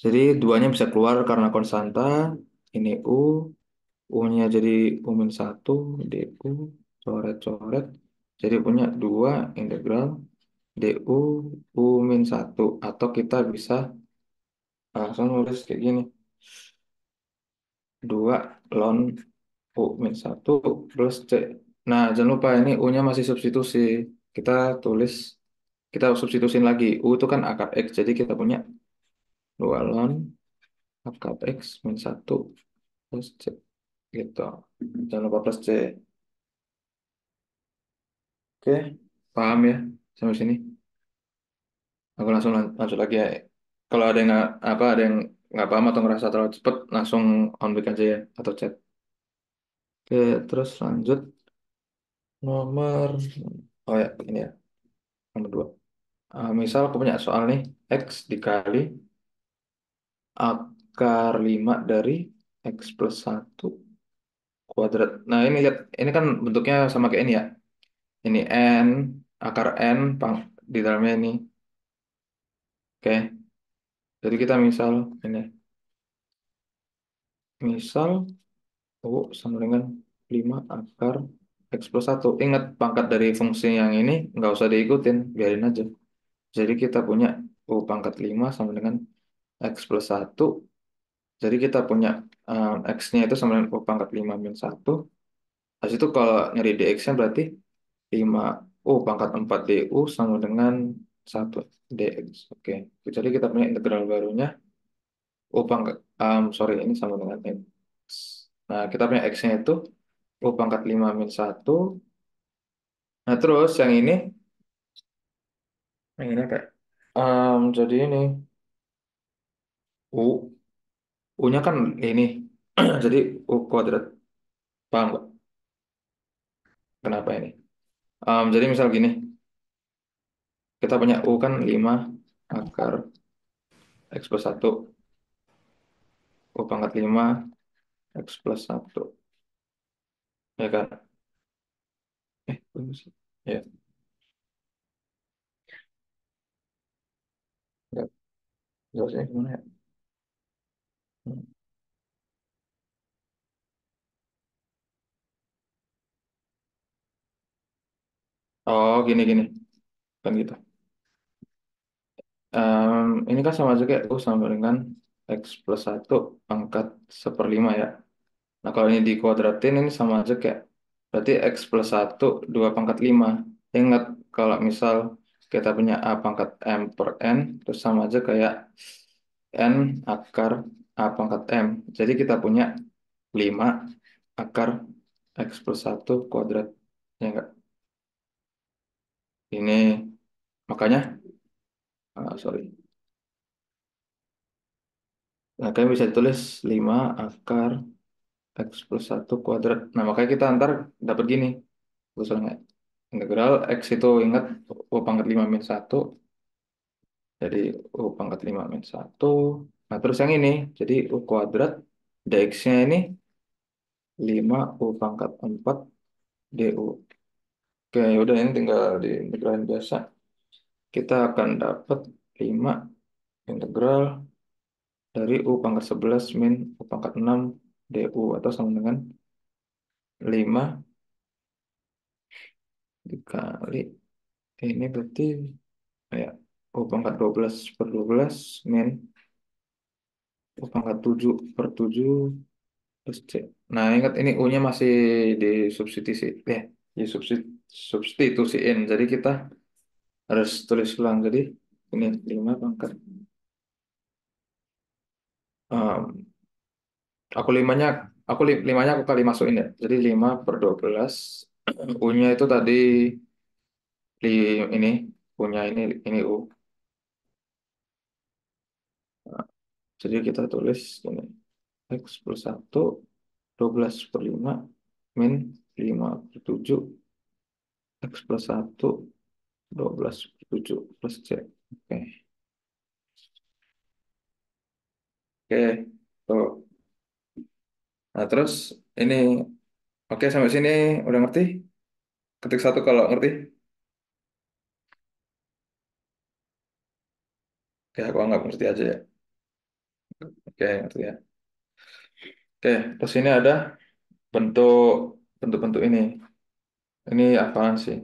Speaker 1: Jadi duanya bisa keluar karena konstanta. Ini U, U-nya jadi U min 1, DU, coret-coret. Jadi punya 2 integral DU, U min 1. Atau kita bisa langsung nulis kayak gini. 2 ln U min 1 plus C. Nah, jangan lupa ini U-nya masih substitusi. Kita tulis, kita substitusin lagi. U itu kan akar X, jadi kita punya 2 ln akar X min 1 plus C. Gitu. Jangan lupa plus C. Oke, paham ya sampai sini. Aku langsung lanjut lagi ya. Kalau ada yang nggak apa ada yang nggak paham atau ngerasa terlalu cepet, langsung on mic aja ya atau chat. Oke, terus lanjut nomor oh ya ini ya nomor dua. Misal aku punya soal nih x dikali akar 5 dari x plus 1 kuadrat. Nah ini lihat ini kan bentuknya sama kayak ini ya. Ini n akar n di dalamnya ini. Oke. Jadi kita ini, misal U sama dengan 5 akar X plus 1. Ingat pangkat dari fungsi yang ini nggak usah diikutin, biarin aja. Jadi kita punya U pangkat 5 sama dengan X plus 1. Jadi kita punya X-nya itu sama dengan U pangkat 5 min 1. Habis itu kalau nyari DX-nya berarti 5 U pangkat 4 DU sama dengan 1 DX. Oke, jadi kita punya integral barunya U pangkat, sorry, ini sama dengan X. Nah, kita punya X-nya itu U pangkat 5 min 1. Nah, terus yang ini kayak, jadi ini U, U-nya kan ini, jadi U kuadrat. Paham nggak? Kenapa ini? Jadi misal gini, kita punya U kan 5 akar X plus 1. U pangkat 5 X plus 1. Ya kan? Bagus. Ya, nggak, jelasnya gimana ya? Hmm. Oh, gini-gini. Kan gitu. Ini kan sama juga U sama dengan X plus 1 pangkat 1/5 ya. Nah, kalau ini dikuadratin, ini sama aja kayak, berarti X plus 1 2 pangkat 5. Ingat, kalau misal kita punya A pangkat M per N, terus sama aja kayak N akar A pangkat M. Jadi kita punya 5 akar X plus 1 kuadrat. Ya enggak? Ini makanya, sorry. Nah, kalian bisa ditulis 5 akar X plus 1 kuadrat. Nah, makanya kita antar dapat gini. Usulnya integral X itu ingat U pangkat 5 min 1. Jadi U pangkat 5 min 1. Nah, terus yang ini. Jadi U kuadrat dx-nya ini 5 U pangkat 4 du. Oke, udah ini tinggal diintegralin biasa. Kita akan dapat 5 integral dari U pangkat 11 min U pangkat 6 du, atau sama dengan 5 dikali ini berarti ya U pangkat 12 per 12 min U pangkat 7 per 7 plus C. Nah, ingat ini U-nya masih disubstitusi. Disubstitusiin. Jadi kita harus tulis ulang. Jadi ini 5 pangkat. em, aku limanya, limanya aku kali masukin ya. Jadi 5 per 12. U-nya itu tadi ini punya ini U. Nah, jadi kita tulis ini X plus 1 12 per 5 min 5 per 7 X plus 1 12 per 7 plus C. Oke. Oke. Tuh. Nah, terus ini oke sampai sini udah ngerti? Ketik satu kalau ngerti. Oke, aku anggap ngerti aja ya. Oke, ngerti ya. Oke, terus ini ada bentuk bentuk-bentuk ini. Ini apaan sih?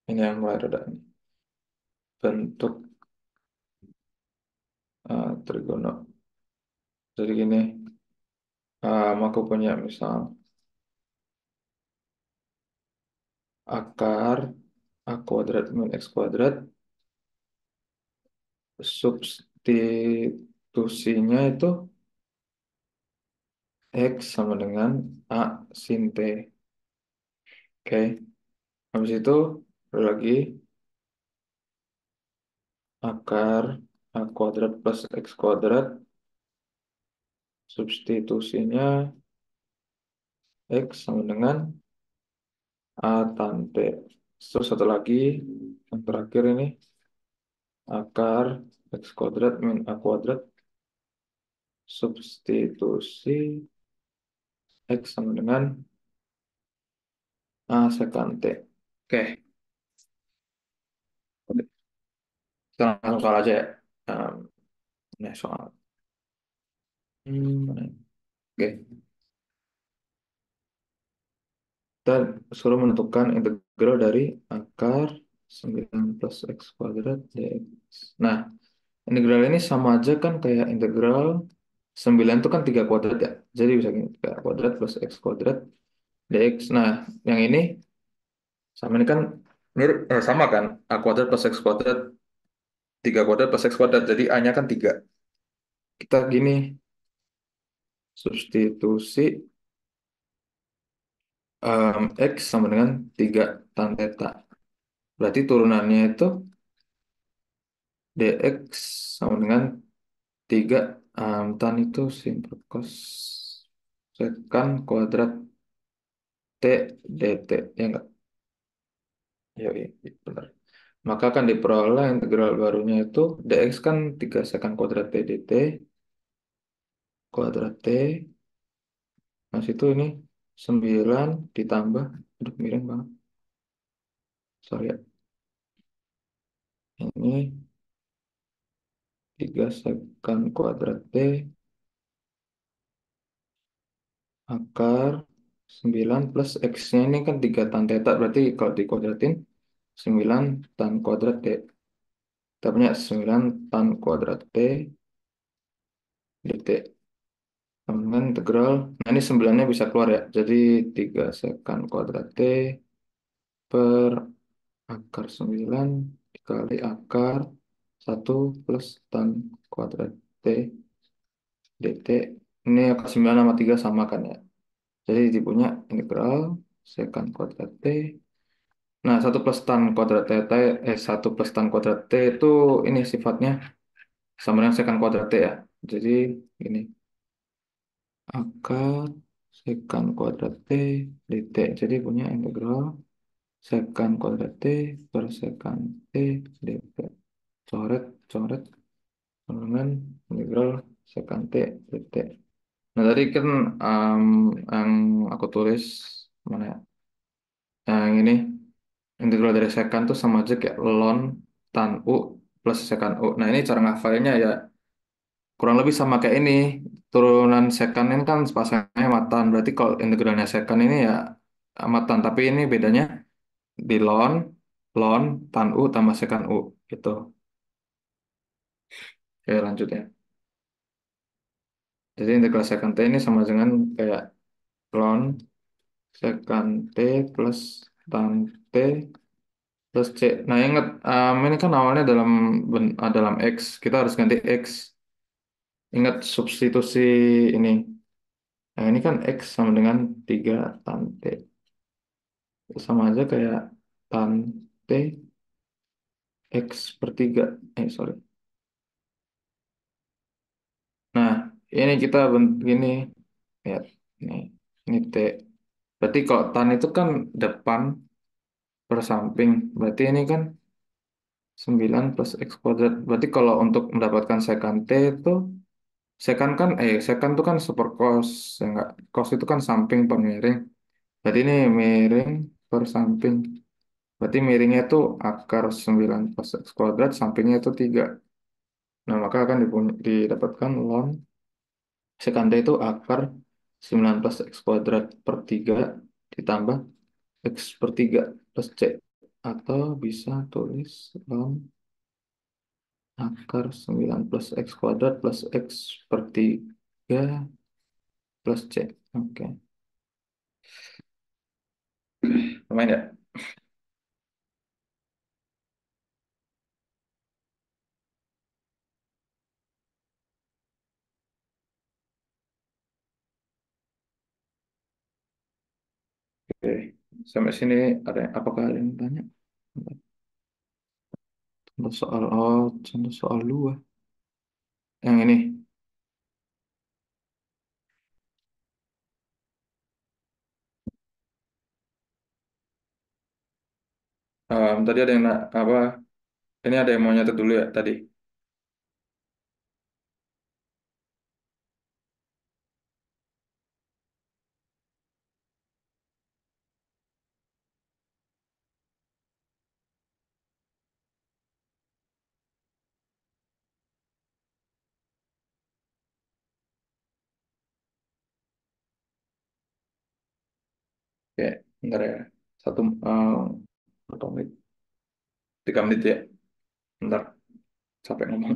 Speaker 1: Ini yang mulai rada ini. Bentuk trigono. Jadi gini, aku punya misal akar A kuadrat min X kuadrat. Substitusinya itu X sama dengan A sin T. Oke, habis itu ada lagi akar A kuadrat plus X kuadrat. Substitusinya X sama dengan A tan T. Terus satu lagi, yang terakhir ini, akar X kuadrat min A kuadrat. Substitusi X sama dengan A sekan T. Oke, kita langsung soal aja ya. Um, ini soal. Oke, kita suruh menentukan integral dari akar 9 plus X kuadrat dx. Nah, integral ini sama aja kan kayak integral 9 itu kan 3 kuadrat ya. Jadi bisa gini, 3 kuadrat plus X kuadrat dx. Nah, yang ini sama ini kan Mirip, sama kan? A kuadrat plus X kuadrat, 3 kuadrat plus X kuadrat. Jadi A-nya kan 3. Kita gini, substitusi X sama dengan 3 tan theta. Berarti turunannya itu dx sama dengan 3 tan itu simple cos sekan kuadrat T dt. Ya enggak? Ya, benar. Maka akan diperoleh integral barunya itu dx kan 3 sekan kuadrat T dt kuadrat T. Nah, situ ini 9 ditambah, aduh miring banget, sorry ya. Ini 3 sekan kuadrat T akar 9 plus X-nya ini kan 3 tan theta, berarti kalau dikuadratin 9 tan kuadrat T. Kita punya 9 tan kuadrat T dt. Kemudian integral, nah ini 9-nya bisa keluar ya, jadi 3 sekan kuadrat T per akar 9 dikali akar 1 plus tan kuadrat T dt. Ini akar 9 sama 3 sama kan ya. Jadi dipunya integral sekan kuadrat T. Nah, 1 plus tan kuadrat T, 1 plus tan kuadrat T itu ini sifatnya sama dengan sekan kuadrat T ya. Jadi ini akar sekan kuadrat T dt. Jadi punya integral sekan kuadrat T per sekan T dt. Coret, coret, dengan integral sekan T dt. Nah, tadi kan em, yang aku tulis mana ya? Yang ini integral dari sekan tuh sama aja kayak ln tan U plus sekan U. Nah, ini cara ngafalinnya ya kurang lebih sama kayak ini. Turunan sekan ini kan sepasangnya sama tan. Berarti kalau integralnya sekan ini ya sama tan. Tapi ini bedanya di ln tan U tambah sekan U. Gitu. Oke, lanjut ya. Jadi integral sekan T ini sama dengan kayak ln sekan T plus tan T plus C. Nah, ingat, ini kan awalnya dalam X. Kita harus ganti X. Ingat substitusi ini. Nah, ini kan X sama dengan 3 tan T. Sama aja kayak tan T X per 3. Sorry. Nah, ini kita bentuk gini. Ya, ini. Ini T. Berarti kalau tan itu kan depan per samping. Berarti ini kan 9 plus X kuadrat. Berarti kalau untuk mendapatkan sekan T itu sekan itu kan super cos, ya enggak? Cos itu kan samping per miring. Berarti ini miring per samping. Berarti miringnya itu akar 9 plus X kuadrat, sampingnya itu 3. Nah, maka akan didapatkan ln sekan T itu akar 9 plus X kuadrat per 3 ditambah X per 3 plus C. Atau bisa tulis ln akar 9 plus X kuadrat plus X per 3 plus C. Oke. Lumayan ya? Oke. Sampai sini apakah ada yang tanya? Contoh soal 2. Yang ini. Tadi ada yang apa? Ini ada yang mau nyatet dulu ya tadi. Oke, bentar ya. Satu, berapa menit? 3 menit ya. Bentar, capek ngomong.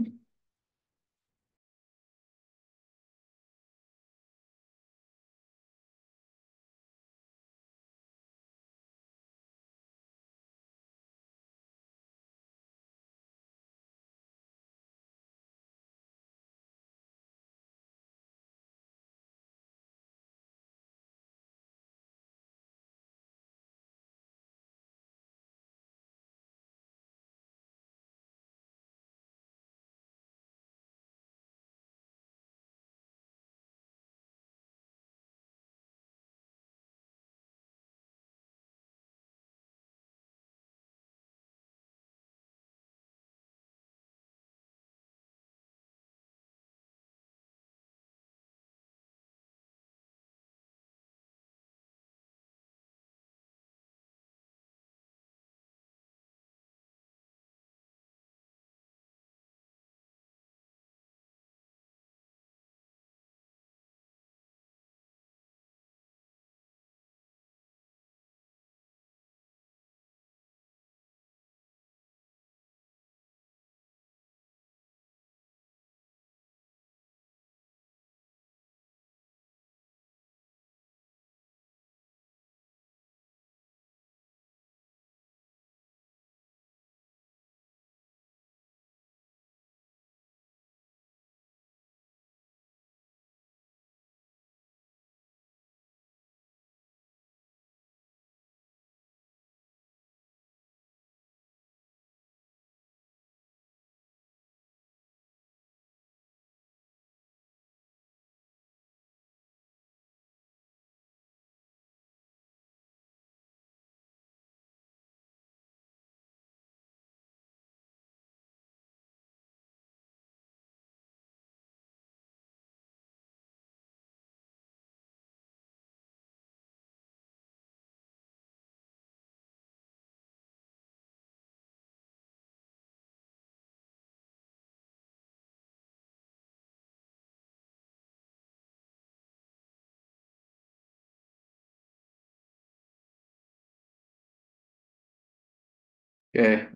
Speaker 1: Oke,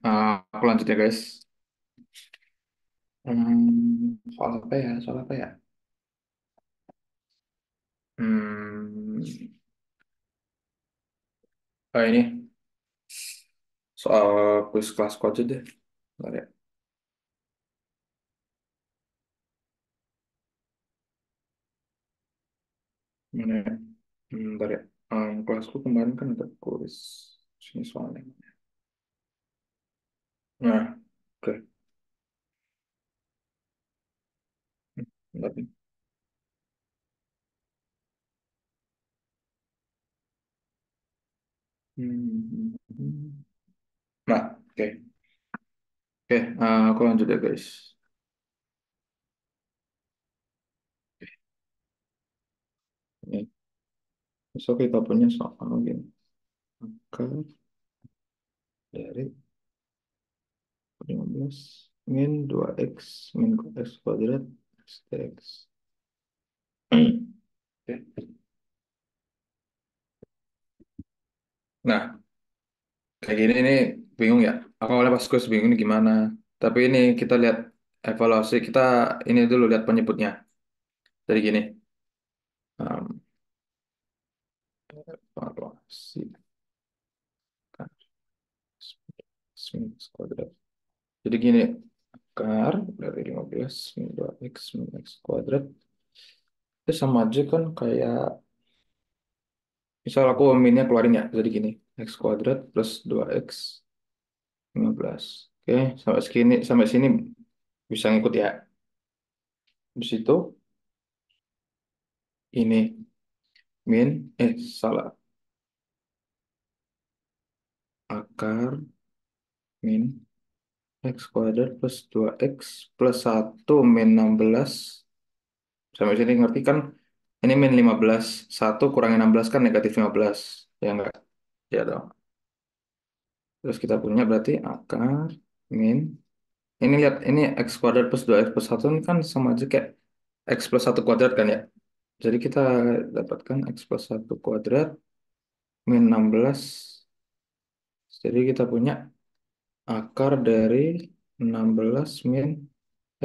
Speaker 1: aku lanjut ya guys. Soal apa ya? Soal apa ya? Hmm, ini soal quiz kelasku aja deh. Bentar ya. Mana ya? Bentar ya. Kelasku kemarin kan ada quiz. Sini soalnya. Nah, oke. Bentar nih. Nah, oke. Oke, aku lanjut ya guys. Ini, besok kita punya soal gini. Akar dari 15 min 2x min x kuadrat x dx. Oke. Nah, kayak gini ini bingung ya. Aku awalnya pas quiz bingung ini gimana. Tapi ini kita lihat evaluasi kita ini dulu lihat penyebutnya. Jadi gini, um, evaluasi kan min x kuadrat. Jadi gini, akar dari 15 min 2x min x kuadrat itu sama aja kan kayak misal aku minnya keluarin ya. Jadi gini, x kuadrat plus 2x 15. Oke, sampai sini bisa ngikut ya. Di situ ini salah, akar min x kuadrat plus 2x plus 1 min 16 sampai sini ngerti kan, ini min 15, 1 kurangi 16 kan negatif 15, ya enggak, ya dong. Terus kita punya berarti akar min, ini lihat ini x kuadrat plus 2x plus 1 ini kan sama aja kayak x plus 1 kuadrat kan ya, jadi kita dapatkan x plus 1 kuadrat min 16, jadi kita punya akar dari 16 min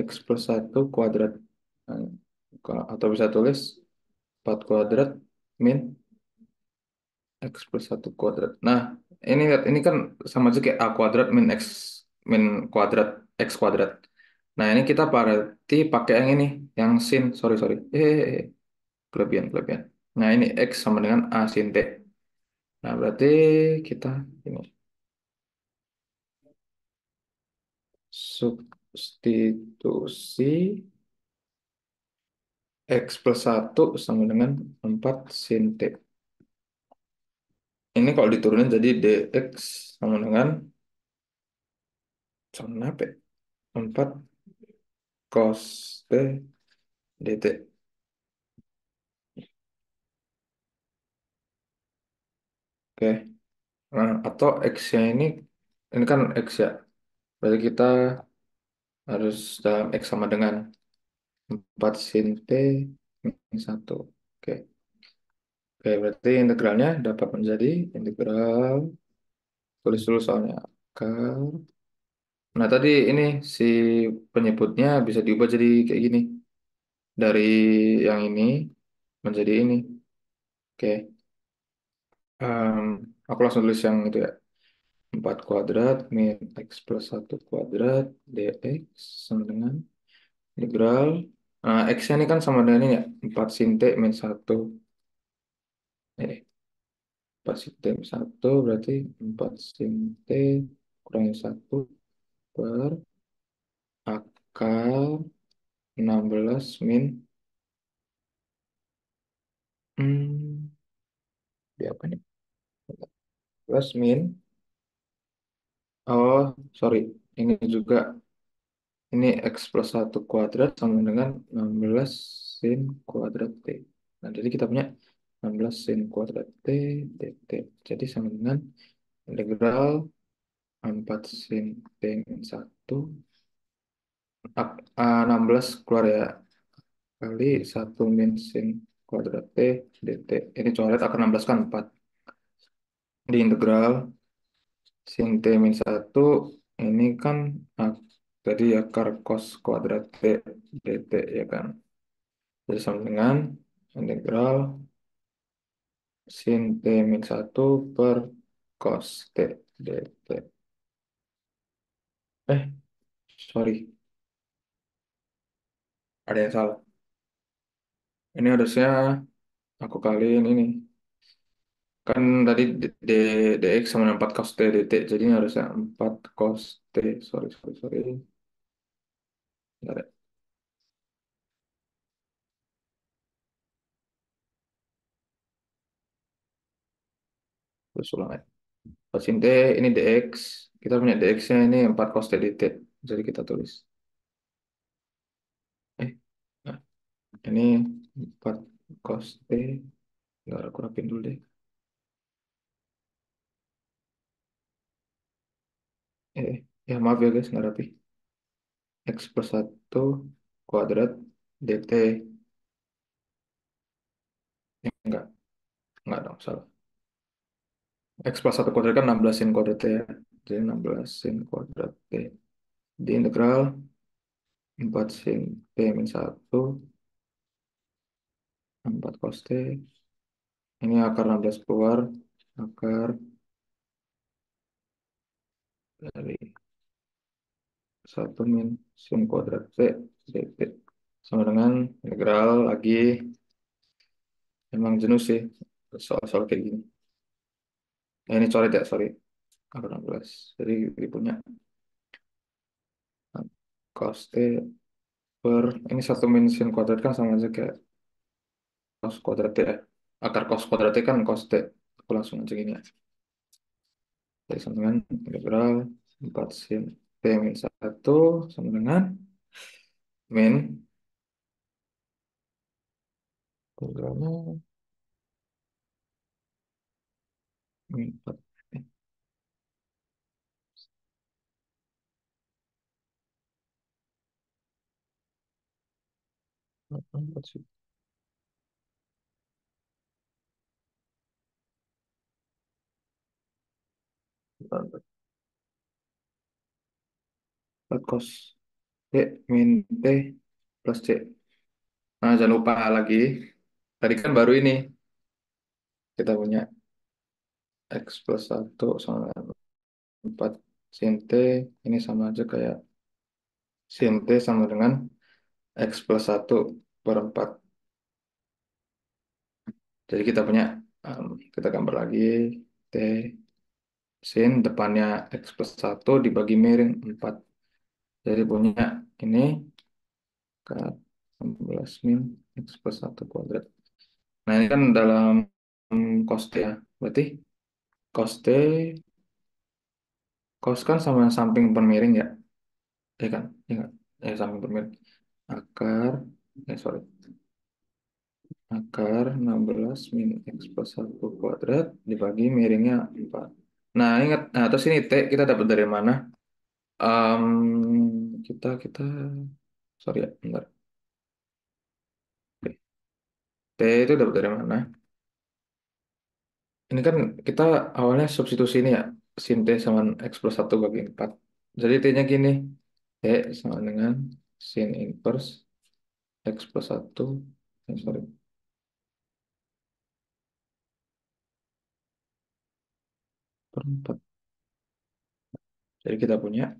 Speaker 1: x plus 1 kuadrat. Nah, atau bisa tulis 4 kuadrat min x plus 1 kuadrat. Nah, ini lihat, ini kan sama aja kayak a kuadrat min x min kuadrat x kuadrat. Nah, ini kita berarti pakai yang ini, yang sin, sorry, sorry. Kelebihan, kelebihan. Nah, ini x sama dengan a sin t. Nah, berarti kita ini substitusi x plus 1 sama dengan 4 sin T. Ini kalau diturunin jadi dx sama dengan sama apa ya? 4 cos T dt. Oke. Nah, atau x-nya ini kan x ya. Berarti kita harus dalam x sama dengan 4 sin T min 1. Oke. Oke, berarti integralnya dapat menjadi integral, tulis dulu soalnya. Akar. Nah, tadi ini si penyebutnya bisa diubah jadi kayak gini. Dari yang ini menjadi ini. Oke. Em, aku langsung tulis yang itu ya. 4 kuadrat min x plus 1 kuadrat dx sama dengan integral. Nah, x-nya ini kan sama dengan ini ya. 4 sin t min 1. Ini 4 sin t min 1 berarti 4 sin t kurangi 1 per akar 16 min hmm, di apa nih? Plus min, oh sorry, ini juga, ini x plus 1 kuadrat sama dengan 16 sin kuadrat T. Nah, jadi kita punya 16 sin kuadrat T dt. Jadi sama dengan integral 4 sin T min 1. 16 keluar ya, kali 1 min sin kuadrat T dt. Ini coret akar 16 kan 4. Di integral Sin T min 1 ini kan ak- tadi akar cos kuadrat T dt ya kan. Jadi sama dengan integral sin T min 1 per cos T dt. Eh, sorry, ada yang salah. Ini harusnya aku kaliin ini. Kan tadi dx sama dengan 4 cos T dt. Jadi ini harusnya 4 cos T. Sorry, sorry, sorry. Bentar ya, terus ulang ya. Cos T ini dx. Kita punya dx-nya ini 4 cos T dt. Jadi kita tulis. Eh, nah, ini 4 cos T. Nggak, aku rapin dulu deh. Ya maaf ya guys, nggak rapi. X plus 1 kuadrat dt. Enggak dong, salah. X plus 1 kuadrat kan 16 sin kuadrat T ya. Jadi 16 sin kuadrat T. Di integral 4 sin T min 1, 4 cos T. Ini akar 16 keluar. Akar dari 1 min sin kuadrat T dt. Sama dengan integral lagi. Emang jenuh sih soal-soal kayak gini. Ini coret ya, sorry. Akar 16. Jadi punya cos T per ini 1 min sin kuadrat kan sama aja kayak cos kuadrat T ya. Akar cos kuadrat T kan cos T. Aku langsung aja gini ya. Jadi sama dengan integral 4 sin T min 1 sama dengan min integralnya min 4. Empat sin. Empat cos T min T plus C. Nah, jangan lupa lagi. Tadi kan baru ini kita punya X plus 1 sama dengan 4 sin T. Ini sama aja kayak sin T sama dengan X plus 1 per 4. Jadi kita punya, kita gambar lagi, T sin depannya X plus 1 dibagi miring 4. Jadi punya ini ke 16 min X plus 1 kuadrat. Nah ini kan dalam cos T ya. Berarti cos T, cos kan sama samping per miring ya. Ya kan? Ya kan? Samping per miring. Akar, sorry. Akar 16 min X plus 1 kuadrat dibagi miringnya 4. Nah ingat, nah terus ini T kita dapat dari mana? Kita sorry ya, bentar. Oke. T itu dapat dari mana? Ini kan kita awalnya substitusi ini ya, sin T sama X plus 1 bagi 4. Jadi T-nya gini, T sama dengan sin inverse X plus 1, sorry, per 4. Jadi kita punya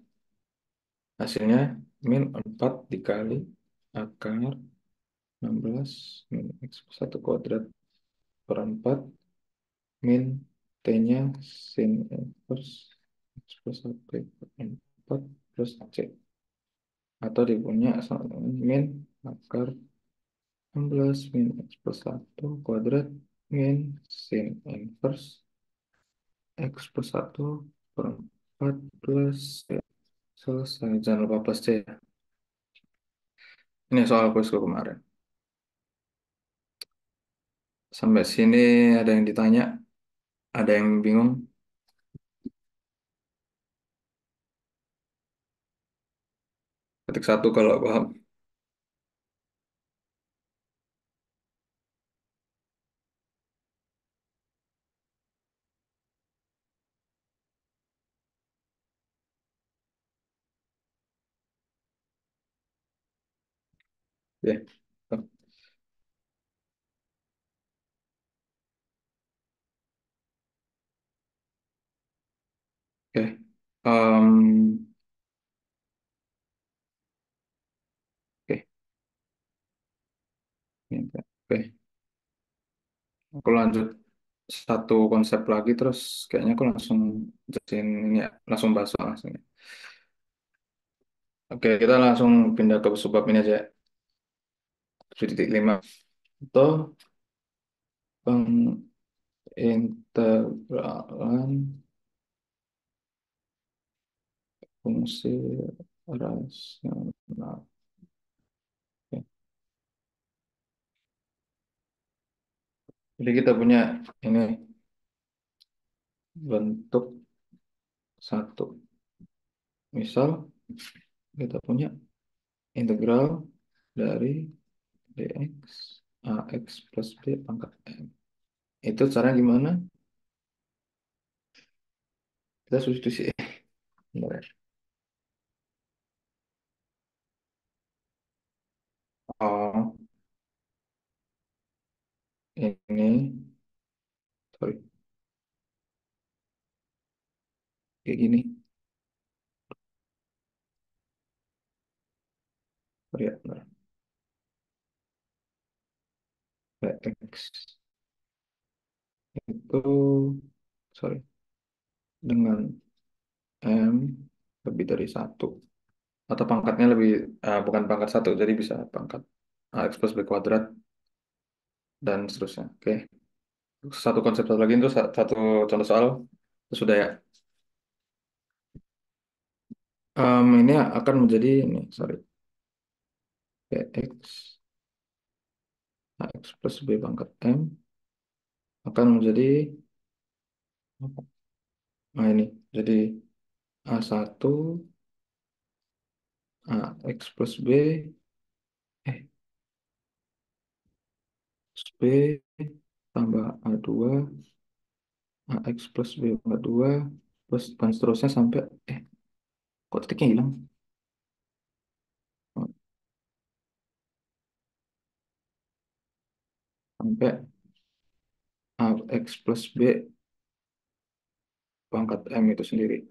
Speaker 1: hasilnya min 4 dikali akar 16 min X plus 1 kuadrat per 4 min T-nya sin inverse X plus 1 per 4 plus C. Atau dipunya sama dengan min akar 16 min X plus 1 kuadrat min sin inverse X plus 1 per 4 plus C. Selesai. Jangan lupa plus C ya. Ini soal kuisku kemarin. Sampai sini ada yang ditanya, ada yang bingung. Ketik satu kalau paham. Ya. Oke. Em, oke. Oke. Aku lanjut satu konsep lagi terus kayaknya aku langsung jelasin ini ya, langsung bahas langsung ya. Oke, kita langsung pindah ke subbab ini aja. 7.5 itu pengintegralan fungsi rasional. Oke. Jadi kita punya ini bentuk satu. Misal kita punya integral dari dx ax plus b pangkat m. Itu caranya gimana? Kita substitusi. Bentar ya. Oh, ini, sorry, kayak gini. Sorry ya, bentar. X itu, sorry, dengan M lebih dari satu. Atau pangkatnya lebih, bukan pangkat satu, jadi bisa pangkat AX plus B kuadrat, dan seterusnya. Oke, satu konsep satu lagi itu satu contoh soal. Itu sudah ya. Ini akan menjadi, ini, sorry, BX AX plus B pangkat M akan menjadi, nah ini, jadi A1 AX plus B, eh, plus B tambah A2 AX plus B pangkat 2 plus dan seterusnya sampai, eh kok titiknya hilang. Sampai AX plus B pangkat M itu sendiri,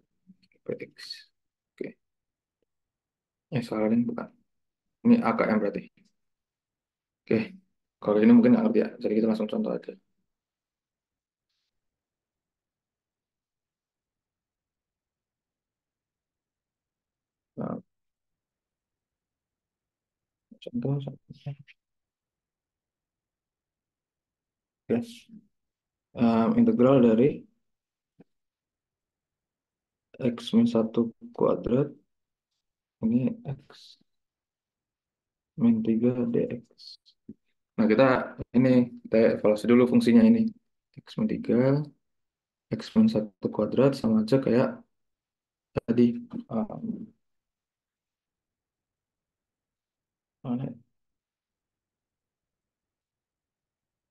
Speaker 1: PX. Oke, salah ini bukan, ini AKM berarti. Oke, kalau ini mungkin nggak ngerti ya, jadi kita langsung contoh aja. Nah, contoh. Oke. Integral dari X min satu kuadrat, ini X min 3 dx. Nah, ini kita evaluasi dulu fungsinya ini. X min 3 X min satu kuadrat sama aja kayak tadi. Um, mana?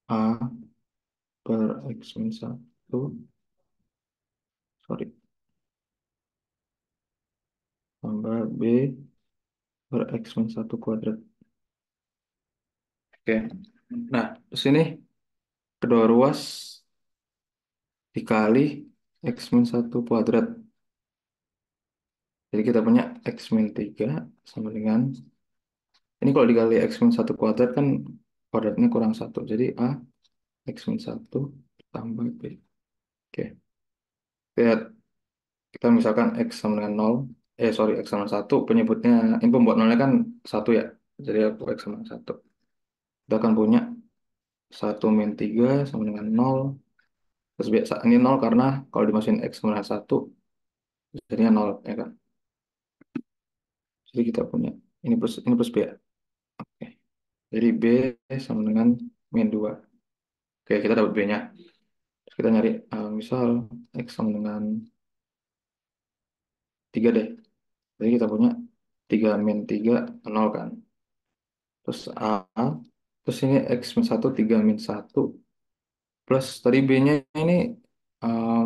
Speaker 1: A per X min satu, sorry, tambah B per X min satu kuadrat. Oke. Nah, terus ini kedua ruas dikali X min satu kuadrat. Jadi kita punya X min 3 sama dengan, ini kalau dikali X min satu kuadrat kan kuadratnya kurang satu. Jadi A X min satu tambah B. Oke. Lihat, kita misalkan X sama dengan nol, sorry, X sama satu, penyebutnya, ini pembuat nolnya kan satu ya. Jadi aku X sama satu. Kita akan punya satu min 3 sama dengan nol. Terus biasa, ini nol karena kalau dimasukin X sama dengan satu, jadinya nol, ya kan? Jadi kita punya, ini plus B ya. Oke. Jadi B sama dengan min 2. Oke, kita dapat B-nya. Terus kita nyari, misal X sama dengan 3 deh. Jadi kita punya 3 min 3 nol kan. Terus A, terus ini X min satu 3 min satu. Plus tadi B-nya ini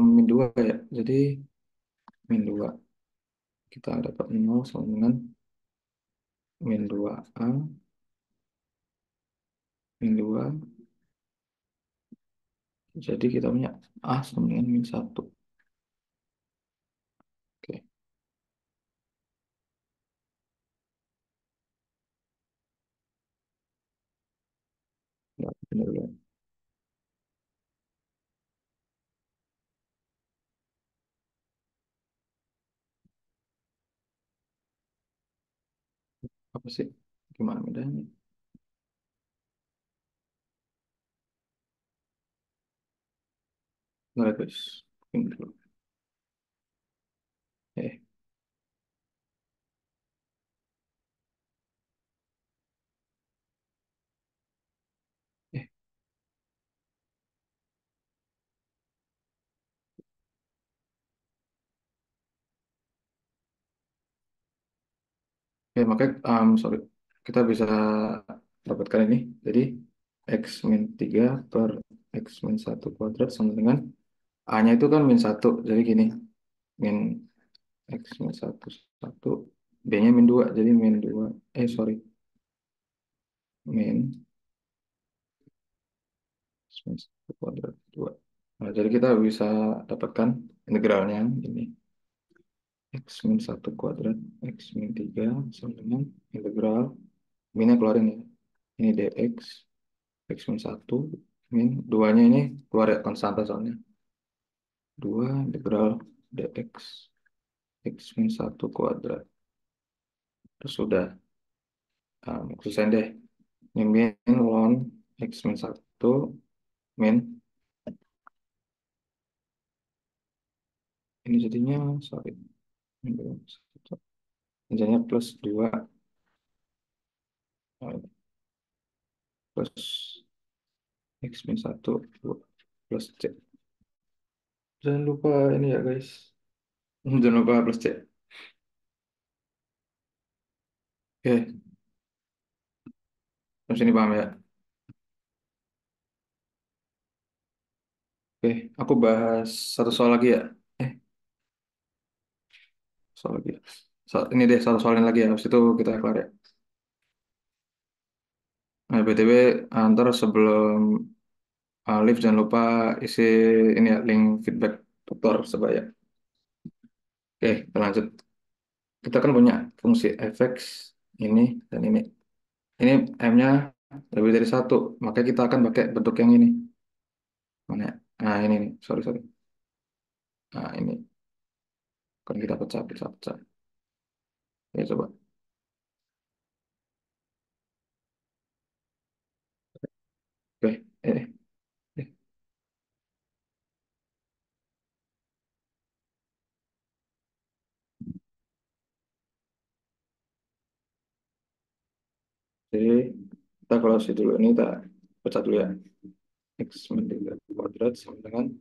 Speaker 1: min 2 ya. Jadi min 2. Kita dapat nol sama dengan min 2A min 2. Jadi kita punya A sama dengan min 1. Oke, ya, benar ya. Apa sih? Gimana bedanya? Nggak guys. Min dulu. Eh, eh. Ya, makanya, sorry. Kita bisa dapatkan ini. Jadi, X min 3 per X min 1 kuadrat sama dengan A-nya itu kan min 1. Jadi gini, min X min 1, 1. B-nya min 2. Jadi min 2. Sorry. Min X min 1 kuadrat 2. Nah, jadi kita bisa dapatkan integralnya ini. X min 1 kuadrat, X min 3 sama dengan integral. Minnya keluarin ya. Ini dx. X min 1 min 2-nya ini keluar ya konstanta soalnya. 2 integral dx. X min 1 kuadrat. Terus sudah. Selesai deh. Ini min ln X min 1 min. Ini jadinya, sorry. Min 1. Ini jadinya plus 2 plus X min 1 plus C. Jangan lupa ini ya guys. Jangan lupa plus C. Oke, terus ini paham ya. Oke, aku bahas satu soal lagi ya. Eh, soal lagi ya. Ini deh, satu soalin lagi ya. Habis itu kita kelar ya. Nah, BTW, antar sebelum live jangan lupa isi ini ya, link feedback tutor sebaya. Oke, kita lanjut. Kita kan punya fungsi fx ini dan ini. Ini m-nya lebih dari satu, maka kita akan pakai bentuk yang ini. Mana ya? Nah, ini nih. Sorry, sorry. Nah, ini. Kan kita pecah, pecah, pecah. Ya, coba. Oke, eh. Jadi, kita kalau dulu ini kita pecah dulu ya. X min 3 kuadrat sama dengan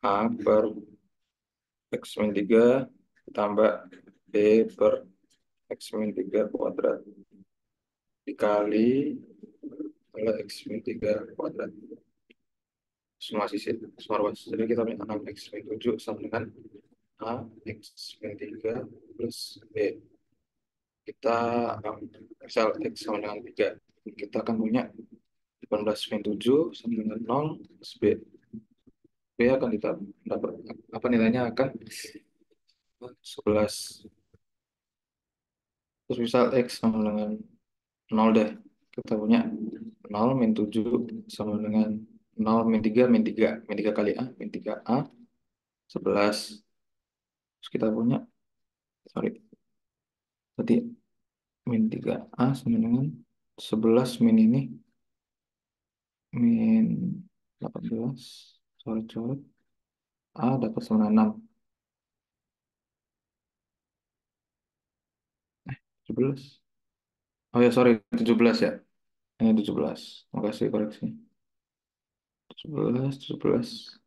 Speaker 1: A per X min 3 tambah B per X min 3 kuadrat dikali oleh X min 3 kuadrat. Semua sisi, semua ruas. Jadi kita punya 6 X min 7 sama dengan A X min 3 plus B. Kita misal X sama dengan 3. Kita akan punya 18 min 7 sama dengan 0 plus B. B akan kita dapat apa nilainya akan 11. Terus misal X sama dengan 0 deh. Kita punya 0 min 7 sama dengan 0 min 3 min 3. Min 3 kali A, min 3A, 11. Terus kita punya, sorry, berarti min 3A sama dengan 11 min ini, min 18. Coret-coret. A dapat sama dengan 6. 17. Oh ya, sorry, 17 ya. Ini 17. Makasih koreksi. 17, 17.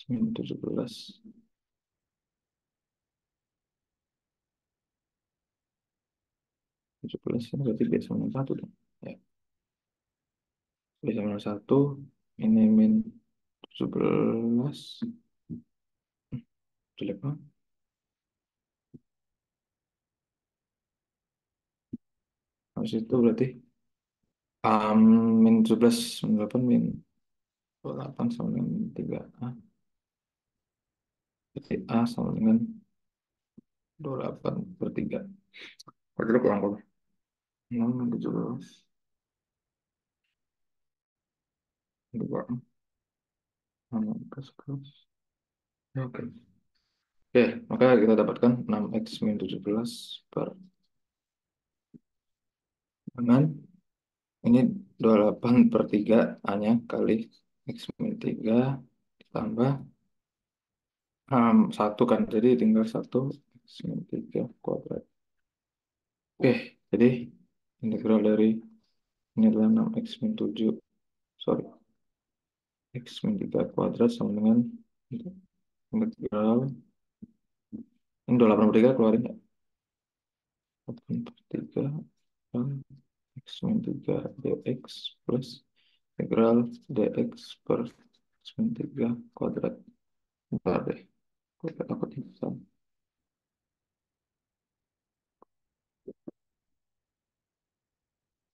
Speaker 1: Min 17. 17 ini berarti B sama dengan 1 dong. Ya, B sama dengan 1. Ini min 17. Jelek banget. Habis itu berarti min 17 min 8 min 28 sama dengan min 3A. Berarti A sama dengan 28/3. Berarti kurang berapa? 6 min 17. 2. 6 plus plus. Ya, oke. Oke, maka kita dapatkan 6x min 17 per dengan ini 28/3 A-nya kali x min 3 ditambah 1 kan. Jadi tinggal 1 x min 3 kuadrat. Oke, jadi integral dari ini adalah 6x min 7, sorry, x min 3 kuadrat sama dengan integral, ini 28/3 keluarin ya. 8/3 kan x min 3 dx plus integral dx per x min 3 kuadrat. Bentar deh, kuadrat aku bisa.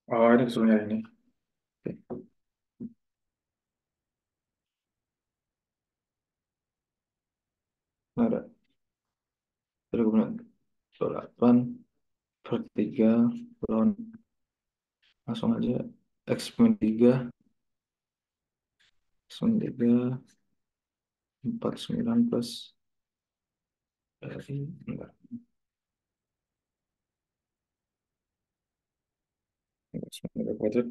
Speaker 1: Oh, ini kesulitan ini. Oke, nah, ada. Jadi kemudian 28/3 ln langsung aja x min 3 x min 3 49 plus dari enggak x min 3 kuadrat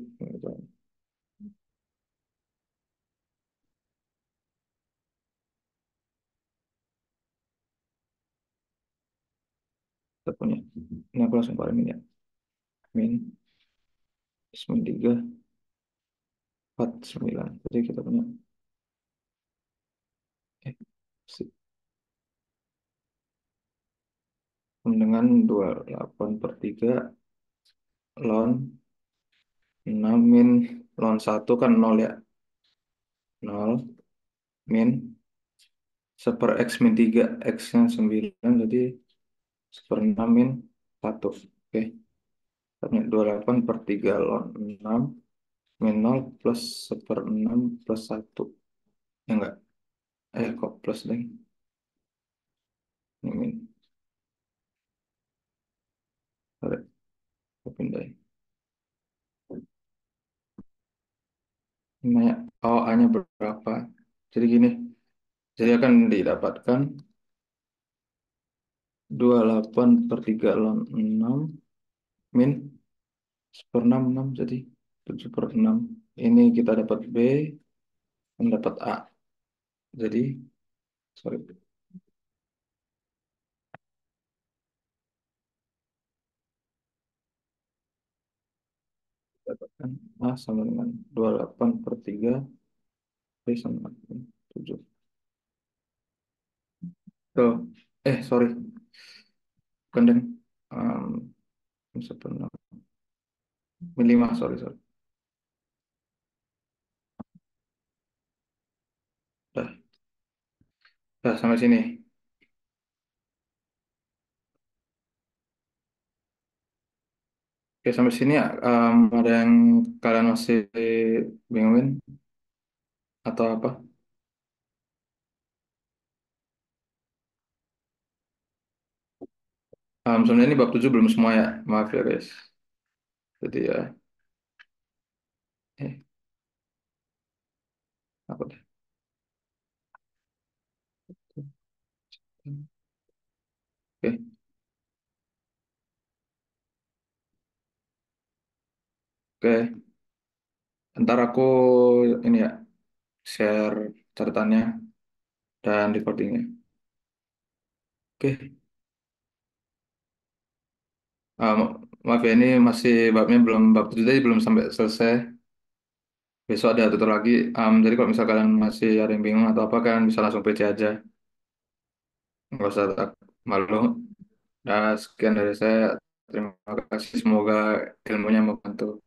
Speaker 1: kita punya, ini aku langsung keluarin ya, min x min 3 49, jadi kita punya eh, si- dengan 28/3 ln 6 min ln 1 kan 0 ya, 0 min 1/x min 3, x nya 9 jadi 1/6 min 1. Oke, tapi 28/3 ln 6 min 0 plus 1/6 plus 1. Ya enggak? Kok plus deh. Ini min. Tarik, aku pindahin. Ini nanya, oh, A-nya berapa? Jadi gini, jadi akan didapatkan 28/3 ln 6 min 1/6, 6 jadi 7/6. Ini kita dapat B, mendapat A. Jadi, sorry, dapatkan A sama dengan 28/3 B sama dengan 7. Tuh, sorry, bukan deng. Um, 1/6 min 5, sorry, sorry. Dah, dah sampai sini. Oke, sampai sini ya. Ada yang kalian masih bingungin atau apa? Sebenarnya ini bab 7 belum semua ya. Maaf ya guys. Jadi ya, eh, apa deh. Oke, oke. Ntar aku ini ya, share catatannya dan recordingnya. Oke. Um, Maaf ya, ini masih babnya belum, bab 7 tadi belum sampai selesai. Besok ada tutor lagi. Jadi kalau misalkan kalian masih ada yang bingung atau apa, kan bisa langsung PC aja. Nggak usah malu. Nah, sekian dari saya. Terima kasih. Semoga ilmunya membantu.